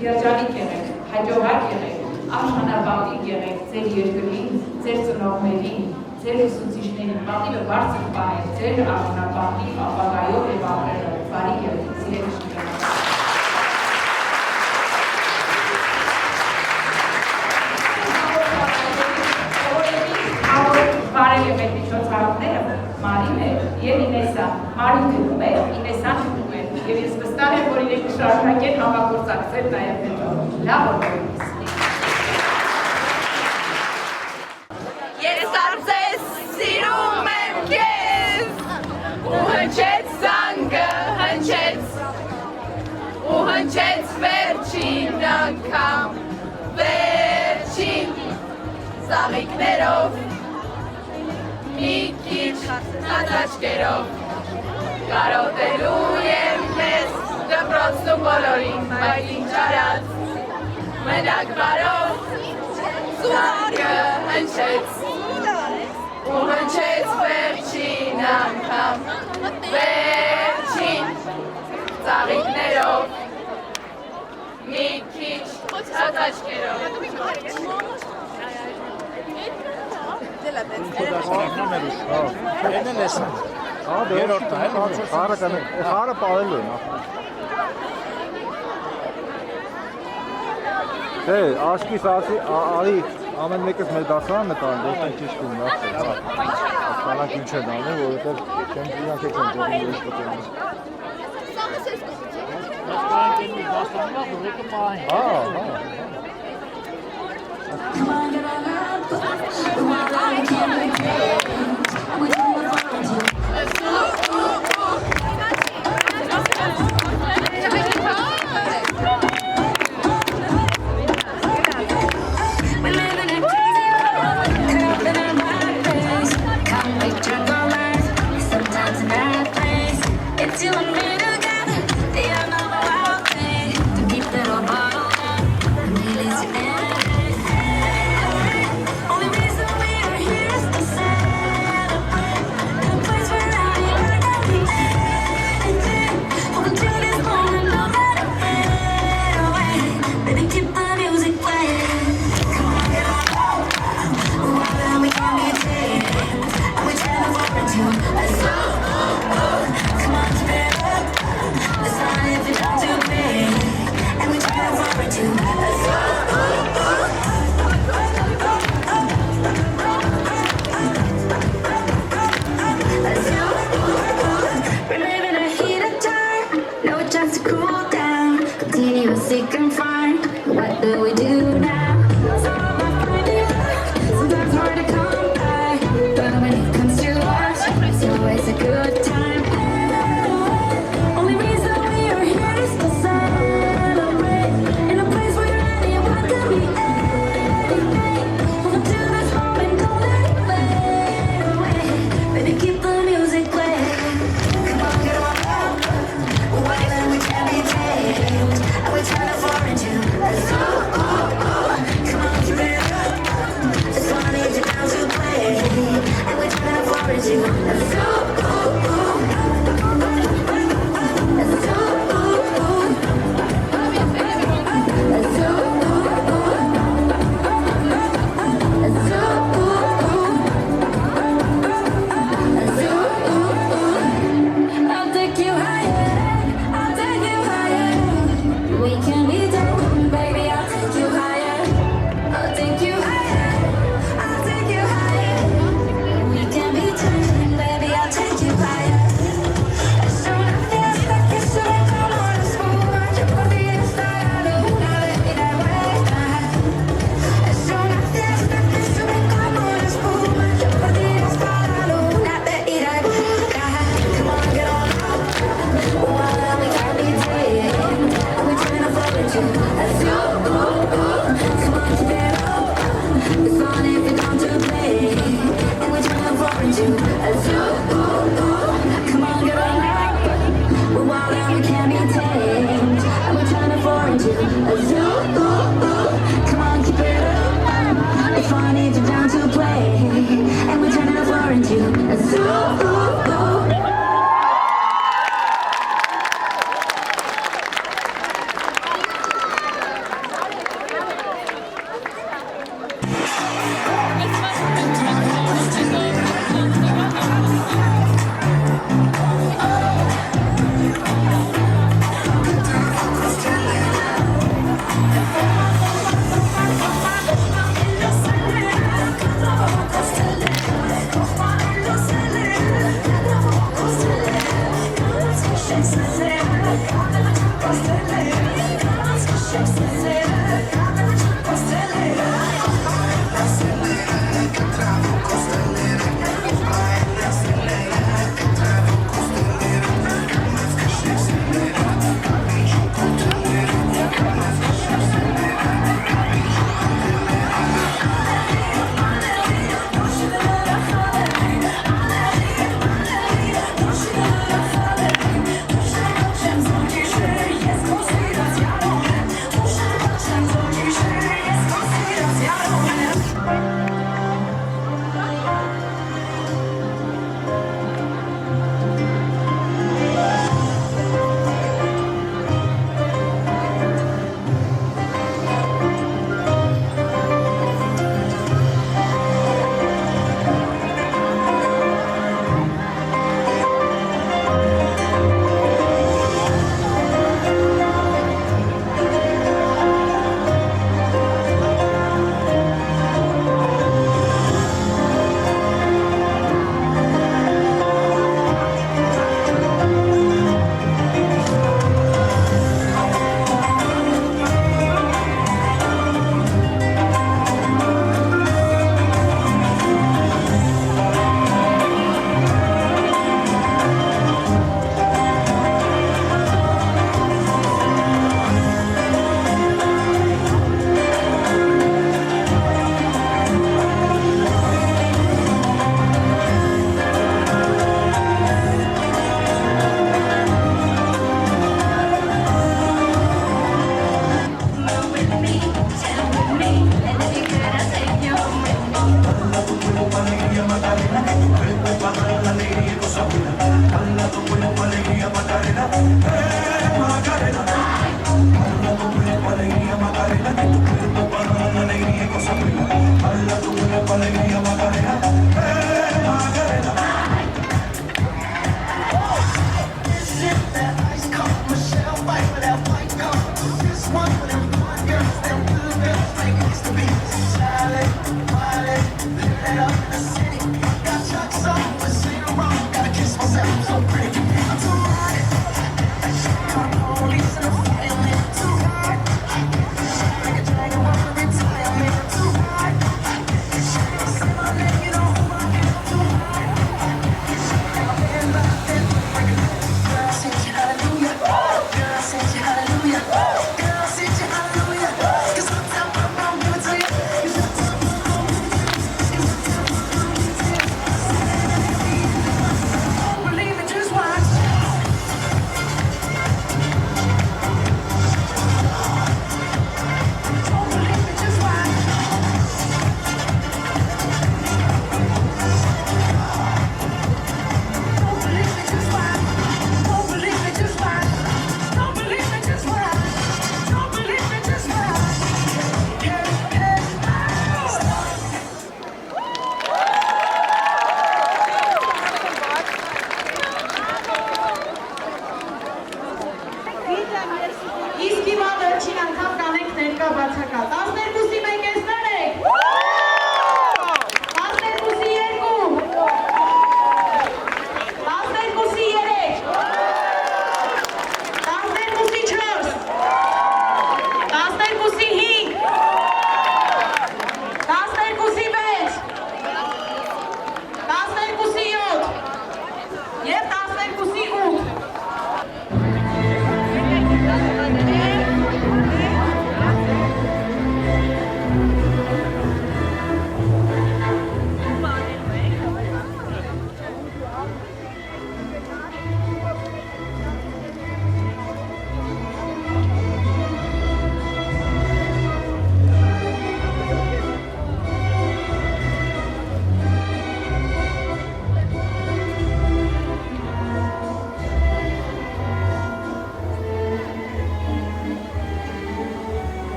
երջանիկ եղեք, հաջողակ եղեք, արժանապատիվ եղեք ձեր երկրին, ձեր ծնողներին, ձեր ուսուցիչներին, պատիվը բարձր պահեք ձեր արժանապատիվ ապագայով եւ ապրելով, բարի եղեք, սիրելի շրջանակ։ Բարել է մեր միջոցառումները Մարին է և Ինեսա, Մարին գնում է, Ինեսան գնում է, և ես վստահ եմ, որ իրենք կշարունակեն համագործակցել նաև հետո, լավ օրվանից։ Ես արծես սիրում եմ քեզ, ու հնչեց զանգը, հնչեց վերջին անգամ, վերջին ծաղիկներով, մի քիչ հատաչկերով, կարոտելու եմ մեզ դպրոցում բոլորին, բայց ինչ արած, մենակ բարով, զանգը հնչեց, ու հնչեց վերջին անգամ, վերջին ծաղիկներով, մի քիչ հատաչկերով, Խարը պարելու են Դե, աշկիս արի ամեն մեկս մեր դասարան նկարն, ոչ թե ճիշտ կունն ասկանանք ինչ են անում, որովհետև իրանք եք են ձողում ես պտենում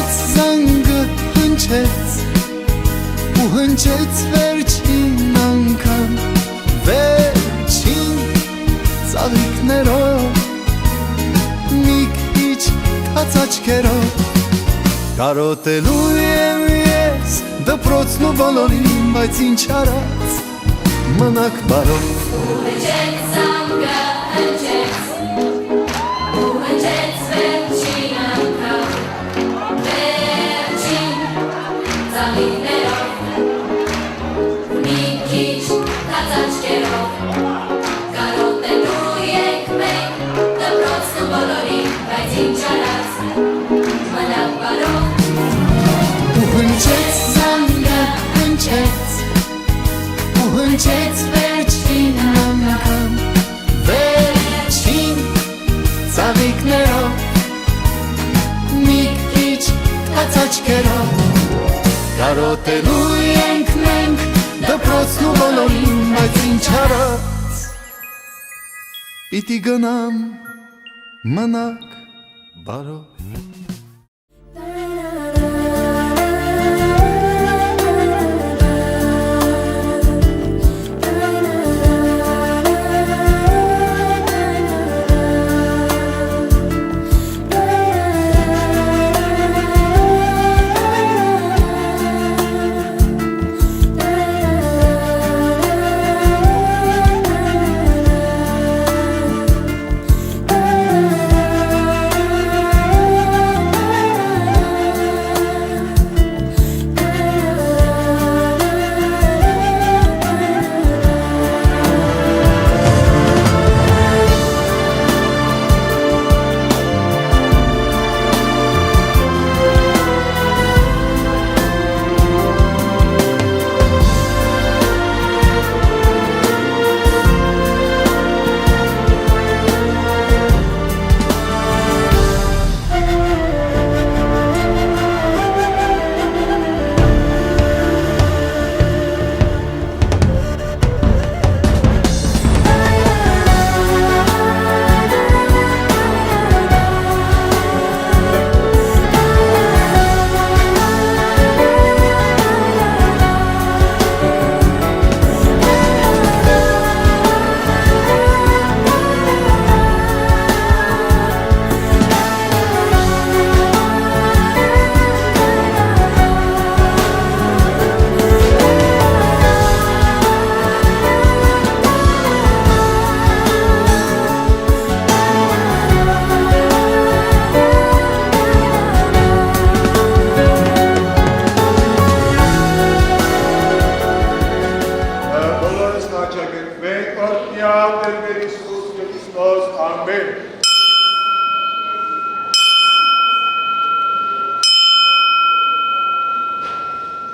հնչեց զանգը հնչեց ու հնչեց վերջին անգամ վերջին ծաղիկներով մի քիչ թաց աչքերով կարոտելու եմ ես դպրոցն ու բոլորին բայց ինչ արած մնաք բարով Հնչեց զանգը հնչեց ու հնչեց վերջին անգամ վերջին ծաղիկներով մի քիչ թաց աչքերով կարոտելու ենք մենք դպրոցն ու բոլորին բայց ինչ արած մնաք բարով ու հնչեց զանգը հնչեց ու հնչեց վերջին անգամ վերջին ծաղիկներով մի քիչ թաց աչքերով կարոտելու ենք մենք դպրոցն ու բոլորին բայց ինչ արած պիտի գնամ մնաք բարով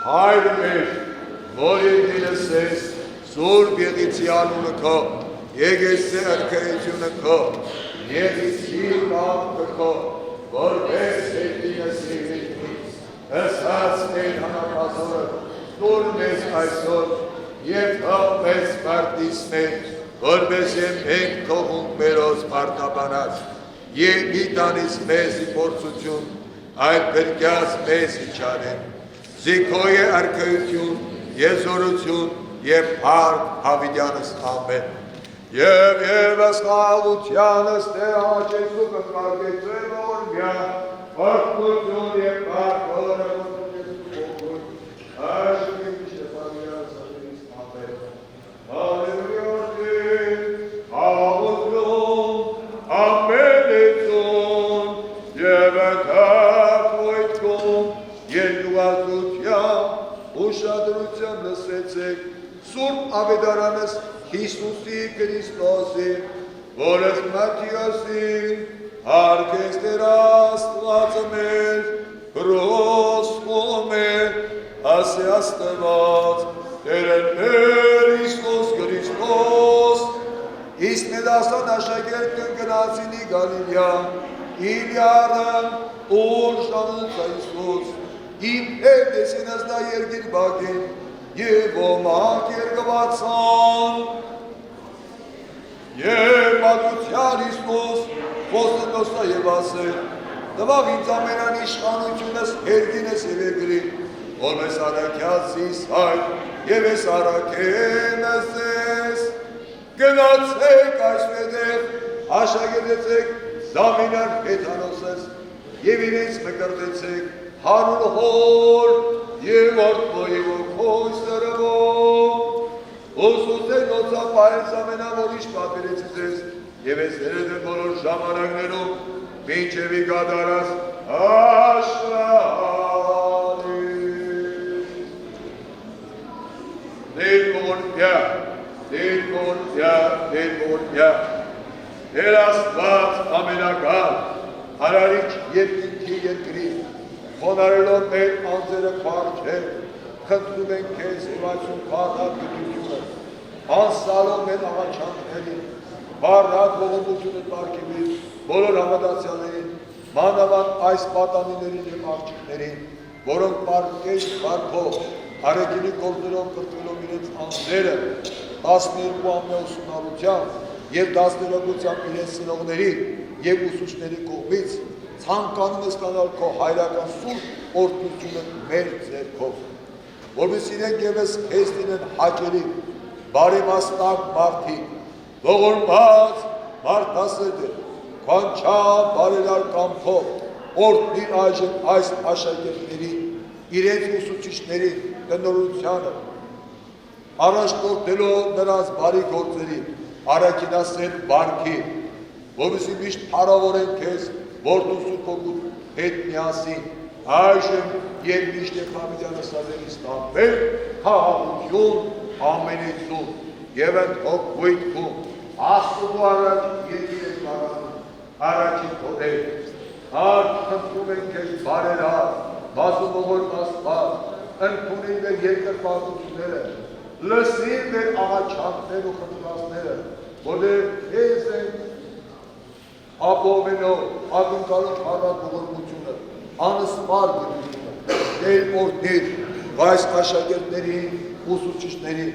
Հայր մեր, որ երկինս ես, սուրբ եղիցի անունը քո, եկեսցե արքայությունը քո, եղիցի լավը քո, որպես երկինս եղիցից, հսած մեր հանապազորը, տուր մեզ այսօր, և հապես պարտիս մեջ, որպես մենք թողունք մերոց պարտաբանած, և գիտանից մեզի փորձություն, այլ բերկյաց մեզի չարեն, Զիքոյ է արքայություն, եզորություն և հարկ հավիդյանս ամեն։ Եվ ասխալությանս թե հաճեցու կկարգեցրել օրմյա, հարկություն և հարկ օրը Այժմ եմ շեպավյաս ատերիս ամեն։ Հալելույորդին, հավություն, ամենեցուն, և ըթակ ոյտքում, երկուազության ուշադրությամբ լսեցեք Սուրբ ավետարանս Հիսուսի Քրիստոսի, որս Մատթիոսին հարգեց Տեր Աստվածը մեր, prosome, ase Աստված, Տերն մեր Հիսուս Քրիստոս, իսկ մեդասան աշակերտ կգնացինի Գալիլյա, Իլիարն ուր շանցա Հիսուս, իմ հետեսինս դա երգիր բակին, և ոմանք երգվացան, և մատության Հիսուս, խոստնոսա և ասել, տվաղ ինձ ամենան իշխանությունս հերգինս և եգրի, որ մեզ արաքյացիս հայ և ես արաքենս ես, գնացեք այս մեդեղ, աշագետեցեք զամինան հեթանոսես և իրենց մկրտեցեք հարուր հոր և որդոյի ոգոյ սրվով, ուսուցեն ոցապայեց ամենավորիշ պատվիրեցից ես և ես երեդ են բոլոր ժամանակներում մինչևի գադարած աշխարհի։ Դեր գործյա, Դեր Աստված ամենակալ, հարարիչ երկինքի երկրի, խոնարելով մեր անձերը քարչել, խնդրում ենք քեզ և այսում բարդ գտությունը, անսալով մեր աղաչանքներին, բարդ ողորմությունը տարգևի բոլոր համադասյալներին, մանավանդ այս պատանիներին և աղջիկներին, որոնք պարկեշտ բարքով, արեգինի կորձերով կրտվելով իրենց անձերը, 12 ամյա ուսումնառությամբ և դաստիարակությամբ իրենց ծնողների և ուսուցիչների կողմից ցանկանում է ստանալ քո հայրական սուրբ օրհնությունը մեր ձեռքով, որպես իրենք ևս քեզ լինեն հաճելի, բարեմաստակ մարդիկ, ողորմած մարդասեր, քանչափ բարերար կամքով օրհնիր այժմ այս աշակերտներին, իրենց ուսուցիչներին, տնօրությանը, առաջնորդելով նրանց բարի գործերի, առաքինասեր բարքի, որպեսզի միշտ փառավորեն քեզ, որ դու Սուրբ Հոգու հետ միասին այժմ և միշտ և հավիտյան սազերի ստանվել խաղաղություն ամենեցում և ընդ հոգույթքում Աստծու առաջ երկիր ենք բաղանում, առաջին քոդեր, հարկ խնդրում ենք քեզ բարերար, բազումողոր Աստված, ընդունիր մեր երկրպագությունները, լսիր մեր աղաչանքներ ու խնդրվածները, որտեղ քեզ ենք ապովենով, ակնկալով հարակ ողորմությունը, անսպար գտությունը, Տեր օրհնիր այս աշակերտներին, ուսուցիչներին,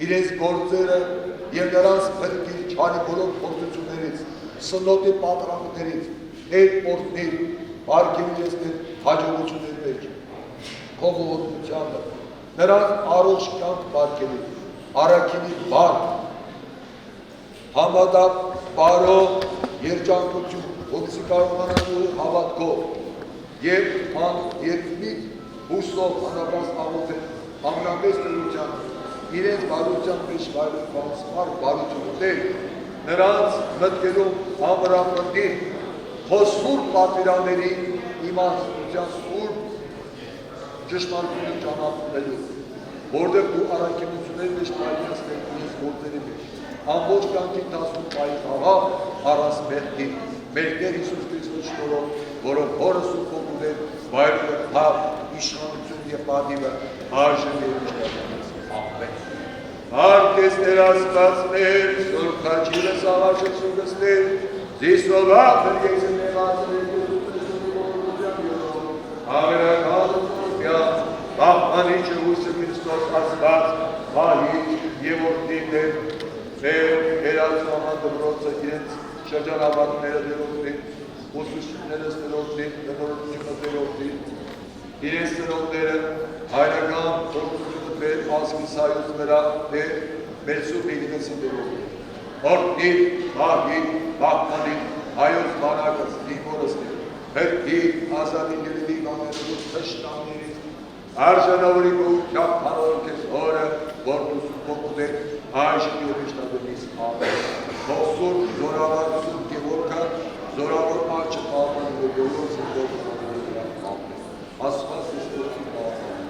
իրենց գործերը և նրանց փրկիր չարի բոլոր փորձություններից, սնոտի պատրանքներից, Տեր օրհնիր, պարգևիր ես մեր հաջողությունների մեջ, քո ողորմությանը, նրանց առողջ կյանք պարգևիր, առաքինի բարք, համադապ բարով երջանկություն, որպեսզի կարողանան հավատքով և երկմիտ հուսով անաբրած աղոթել ամենամեծ տերության, իրենց բարության մեջ վայրել կանցմար բարությունը Տեր, նրանց մտքերում ամրապնդիր քո սուրբ պատվիրանների իմաստության սուրբ ճշմարտությունը ճանաչելու, որտեղ դու առաքինությունների մեջ պայքարել ես գործերի մեջ, ամբողջ կյանքի ընթացքում պայքարավ առանց մեղքի, մեր Տեր Հիսուս Քրիստոս շնորհով, որով Հորը Սուրբ Հոգու հետ վայելել է թավ, իշխանություն և պատիվը այժմ և միշտ։ Ամեն։ Հարկ ես Տեր Աստված մեր, Սուրբ Խաչիրս աղաչեցում գստեր, զիսովակ հրգեցին նեղացրել Հիսուս Քրիստոսի ողորմության յորով, ամենակալության, պահպանիչը Հույսը Քրիստոս Աստված, պահիչ և օրհնիչ մեր հերացման դպրոցը իրենց շրջանավարտները դերորդին, ուսուցիչներս դերորդին, տնօրենությունը դերորդին, իրենց ծնողները հայրական փորձությունը մեր ազգի սայոց վրա դեր մեր Սուրբ Եկեղեցին դերորդին, օրհնի, պահի, պահպանի հայոց բանակը դիմորս դեր, հրկի ազատիների կաներու թշնամիներից, արժանավորի գողությամբ հարորոք ես հորը, որ դու Սուրբ Հոգու դեր այժմ և միշտադենից ամեն։ Թող Սուրբ զորավարություն Գևորգը, զորավոր արջը պահպանի ու բոլոր զորավարների վրա ամեն։ Աստված Քրիստոսի պահպանի։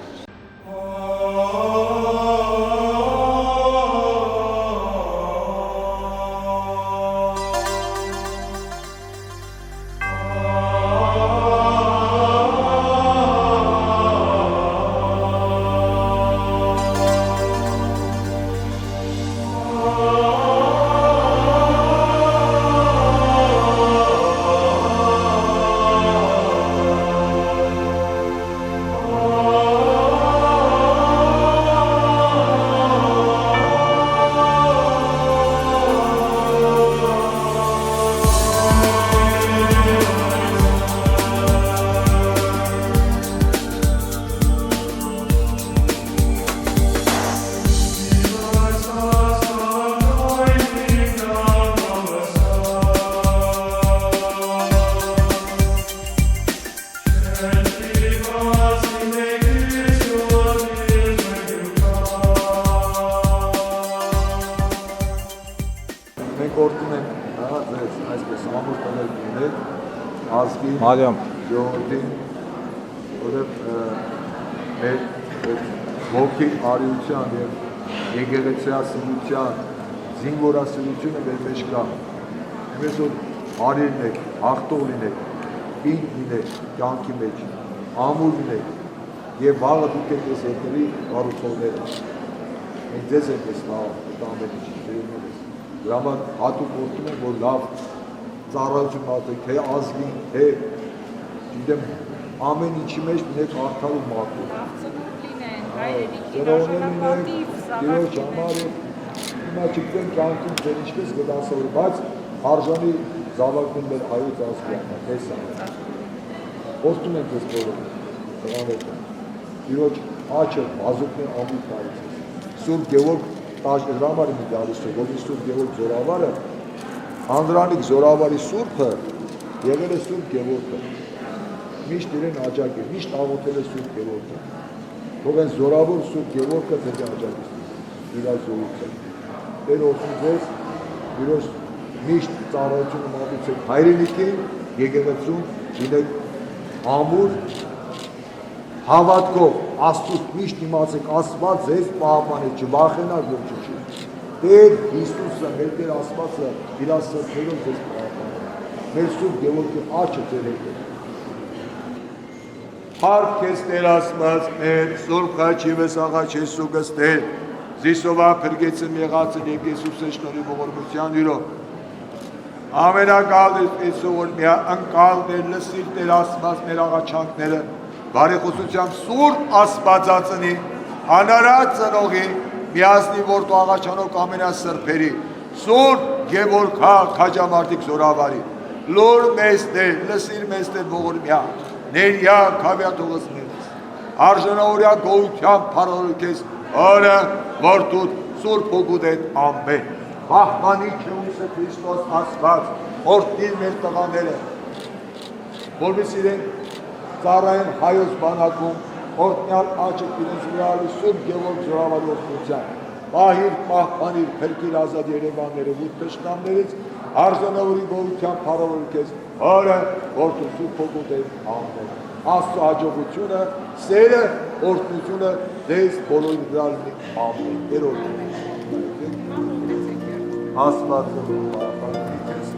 մենք օրդում ենք ձեզ այսպես ամուր տնել ունեք ազգին, ժողովրդին, որև մեր ոգի արիության և եկեղեցիասիրության զինվորասիրությունը մեր մեջ կա։ Εμείς որ արի լինեք, հաղթող լինեք, պինդ լինեք կյանքի մեջ, ամուր լինեք և վաղը դուք եք ես հետների կառուցողները։ Մենք ձեզ ենք ես նահում, այդ ամեն ինչ դերումներ ես։ Դրա համար հատուկ որդում եմ, որ լավ ծառայություն մատեք, թե ազգին, թե գիտեմ ամեն ինչի մեջ լինեք արդար ու մատուկ։ Տիրոջ համար հիմա չգիտեմ կյանքում ձեր ինչպես կդասավորի, բայց արժանի զավակն մեր հայոց ազգի համար, ես համար։ Որդում ենք ես բոլորը, տղաները, տիրոջ աչը, բազուկն են ամուր տարից ես։ Սուրբ Գևորգ Ռամարի մի դարիստ է, որի Սուրբ Գևորգ Զորավարը, Անդրանիկ Զորավարի Սուրբը եղել է Սուրբ Գևորգը։ Միշտ իրեն աջակ է, միշտ աղոթել է Սուրբ Գևորգը։ Թող են Զորավոր Սուրբ Գևորգը ձեզ աջակից իր զորությունը։ Տեր որդում ձեզ, իրոց միշտ ծառայությունը մատուցեք հայրենիքին, եկեղեցուն, լինեք ամուր, հավատքով, Աստծուց միշտ իմացեք, Աստված ձեզ պահապան է, չվախենար որ չչի։ Տեր Հիսուսը, մեր Տեր Աստվածը իր սրտերով ձեզ պահապան է։ Մեր Սուրբ Գևորգի աչքը ձեր հետ է։ Հարկ ես Տեր Աստված մեր, Սուրբ խաչի վեսաղաչ Հեսու գստել, զիսովա փրկեցեմ եղածն և Եսուս է շնորհի ողորմության իրով։ Ամենակալ Եսու որ միա ընկալ Տեր լսիր Տեր Աստված մեր աղաչանքները, բարեխոսությամբ Սուրբ Աստվածածնի, անարատ ծնողի, միասնի որդու աղաչանոք ամենասրբերի, Սուրբ Գևորգ քաջամարտիկ Զորավարի, լոր մեզ Տեր, լսիր մեզ Տեր ողորմյա, ներյա քավյատողս մեզ, արժանավորյա գոհությամբ փառավորես Օրը որդուդ Սուրբ Հոգուդ հետ ամեն։ Պահպանի Հիսուս Քրիստոս Աստված, օրհնիր մեր տղաները, որպես իրենք ծառայեն հայոց բանակում, օրհնյալ աչք իրենց վրա Սուրբ Գևորգ Զորավարի օրհնությամբ։ Պահիր, պահպանիր, փրկիր ազատ Երևանները ու թշնամներից, արժանավորի գոհությամբ փառավորես Օրը որդուդ Սուրբ Հոգուդ հետ ամեն։ Աստծո հաջողությունը, սերը, օրհնությունը ձեզ բոլորի վրա լինի ամեն։ Տեր օրհնի։ Աստվածը պահպանի քեզ։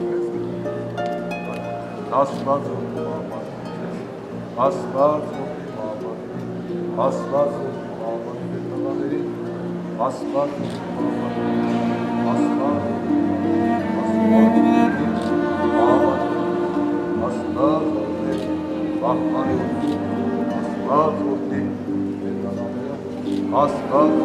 Աստվածը պահպանի քեզ։ Աստվածը պահպանի։ Աստվածը պահպանի քեզ տղաներին։ Աստվածը պահպանի։ Աստվածը Պահպանի, Աստված որդի, Աստված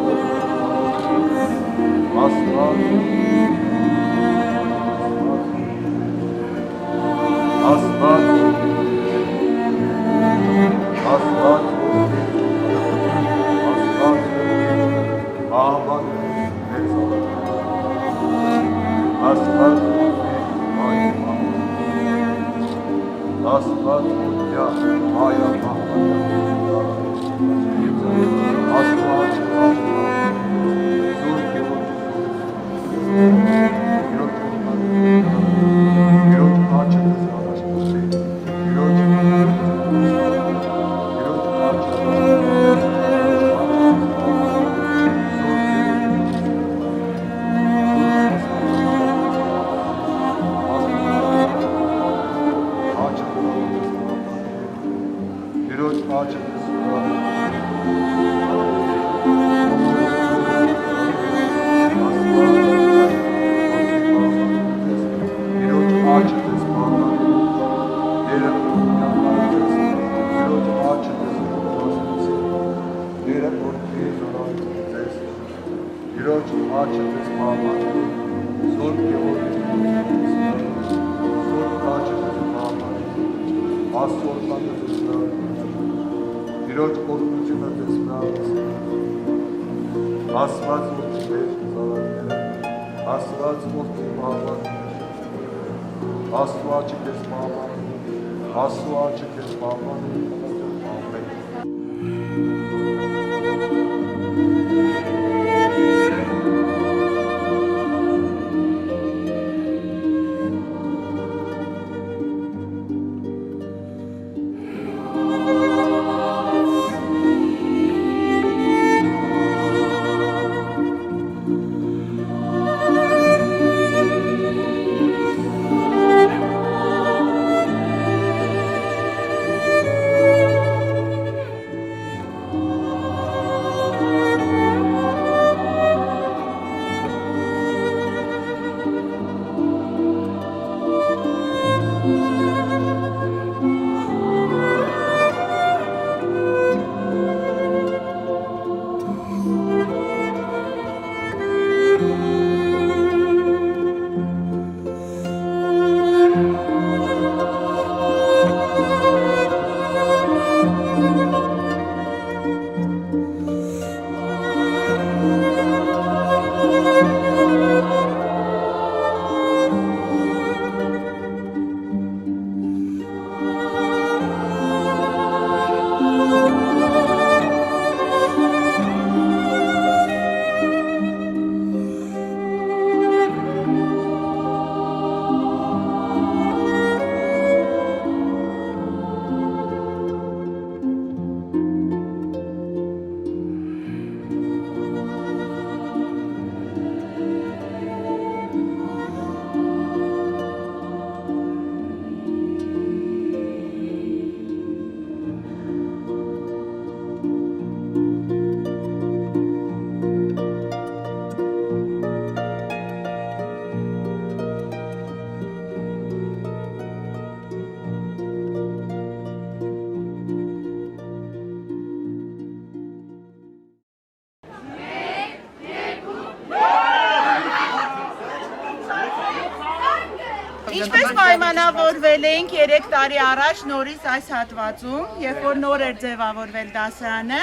Ինչպես պայմանավորվել էինք 3 տարի առաջ նորից այս հատվածում, երբ որ նոր էր ձևավորվել դասարանը,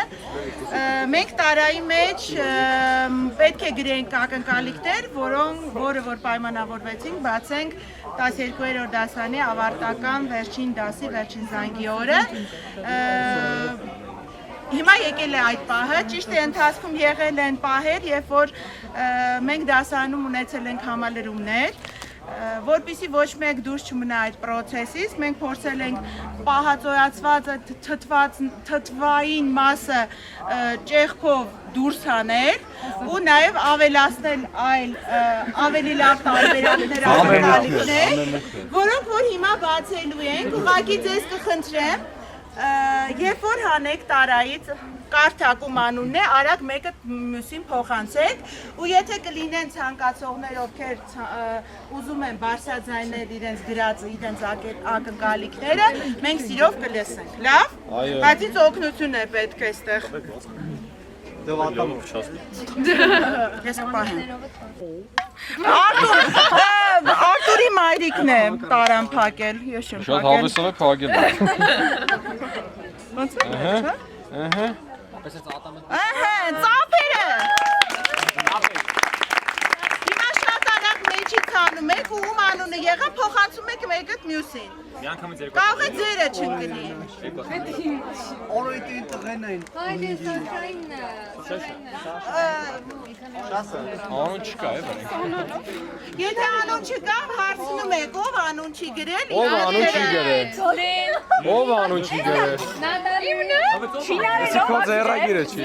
մենք տարայի մեջ պետք է գրենք ակնկալիքներ, որը որ պայմանավորվեցինք, բացենք 12-րդ դասարանի ավարտական վերջին դասի վերջին զանգի օրը։ Հիմա եկել է այդ պահը, ճիշտ է ընթացքում եղել են պահեր, երբ որ մենք դասարանում ունեցել ենք համալրումներ, որպեսզի ոչ մեկ դուրս չմնա այդ process-ից, մենք փորձել ենք պահածոյացված թթվային մասը ճեղքով դուրս հանել ու նաև ավելացնել այլ ավելի լավ տարբերակներ ակնկալիքներ, որոնք որ հիմա բացելու ենք, ուղղակի ձեզ կխնդրեմ, երբ որ հանեք տարայից կարդակում անունն է, արագ մեկը մյուսին փոխանցեք ու եթե կլինեն ցանկացողներ, ովքեր ուզում են բարձրաձայնել իրենց գրած իրենց ակնկալիքները, մենք սիրով կլսենք, լավ? Բայց ինձ օգնություն է պետք այստեղ։ Ես կպահեմ։ Արտուրի մայրիկն է տարան փակել, ես չեմ փակել։ Շատ հավեսով է փակել։ Ոնց է։ Ծափերը։ Հիմա շատ արագ մեջից անում եք ու ում անունը եղա փոխանցում եք մեկը մյուսին։ Կարող է ձերը չընկնի։ Օրույթի տղեն այն։ Հայդե սարքայինն է։ Անուն չկա է վարենք։ Եթե անուն չկա, հարցնում եք, ով անուն չի գրել։ Ով անուն չի գրել։ Ով անուն չի գրել։ Նադարիմնը։ Իսկ քո ձեռագիրը չի։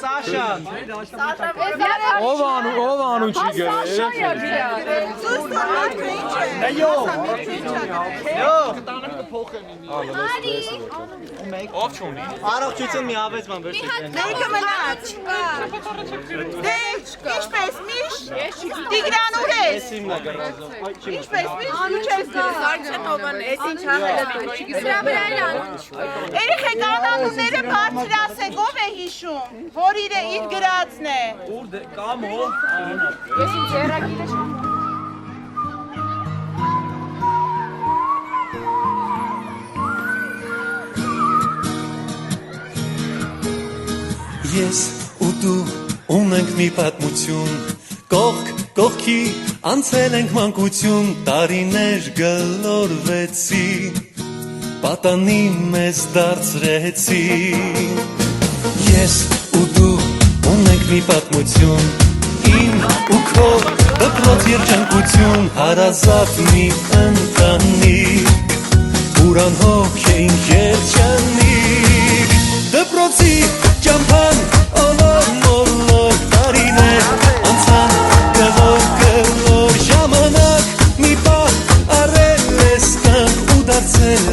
Սաշան։ Ով անուն չի գրել։ Ով չունի։ Առողջություն մի ավեզման վերցեք։ Մեկը մնաց։ Դե, ինչպես միշտ։ Տիգրան ուր ես։ Ինչպես միշտ ինչ ես Սարքչենովան է, ես ինչ հահելը չգիտեմ։ Երեխեք անունները բարձրացեք, ով է հիշում, որ իր գրածն է։ Կամ ով։ Ես ինձ ձեռագիրը չեմ։ Ես ու դու ունենք մի պատմություն, կողք կողքի անցել ենք մանկություն, տարիներ գլորվեցին, պատանի մեզ դարձրեցին։ Ես ու դու ունենք մի պատմություն, իմ ու քո դպրոց երջանկություն, հարազատ մի ընտանիք, ուրան հոգ էինք երջանիկ, դպրոցի ճամփան ոլոր մոլոր տարիներ անցան գլոր ժամանակ մի պահ առել ես տանք ու դարձել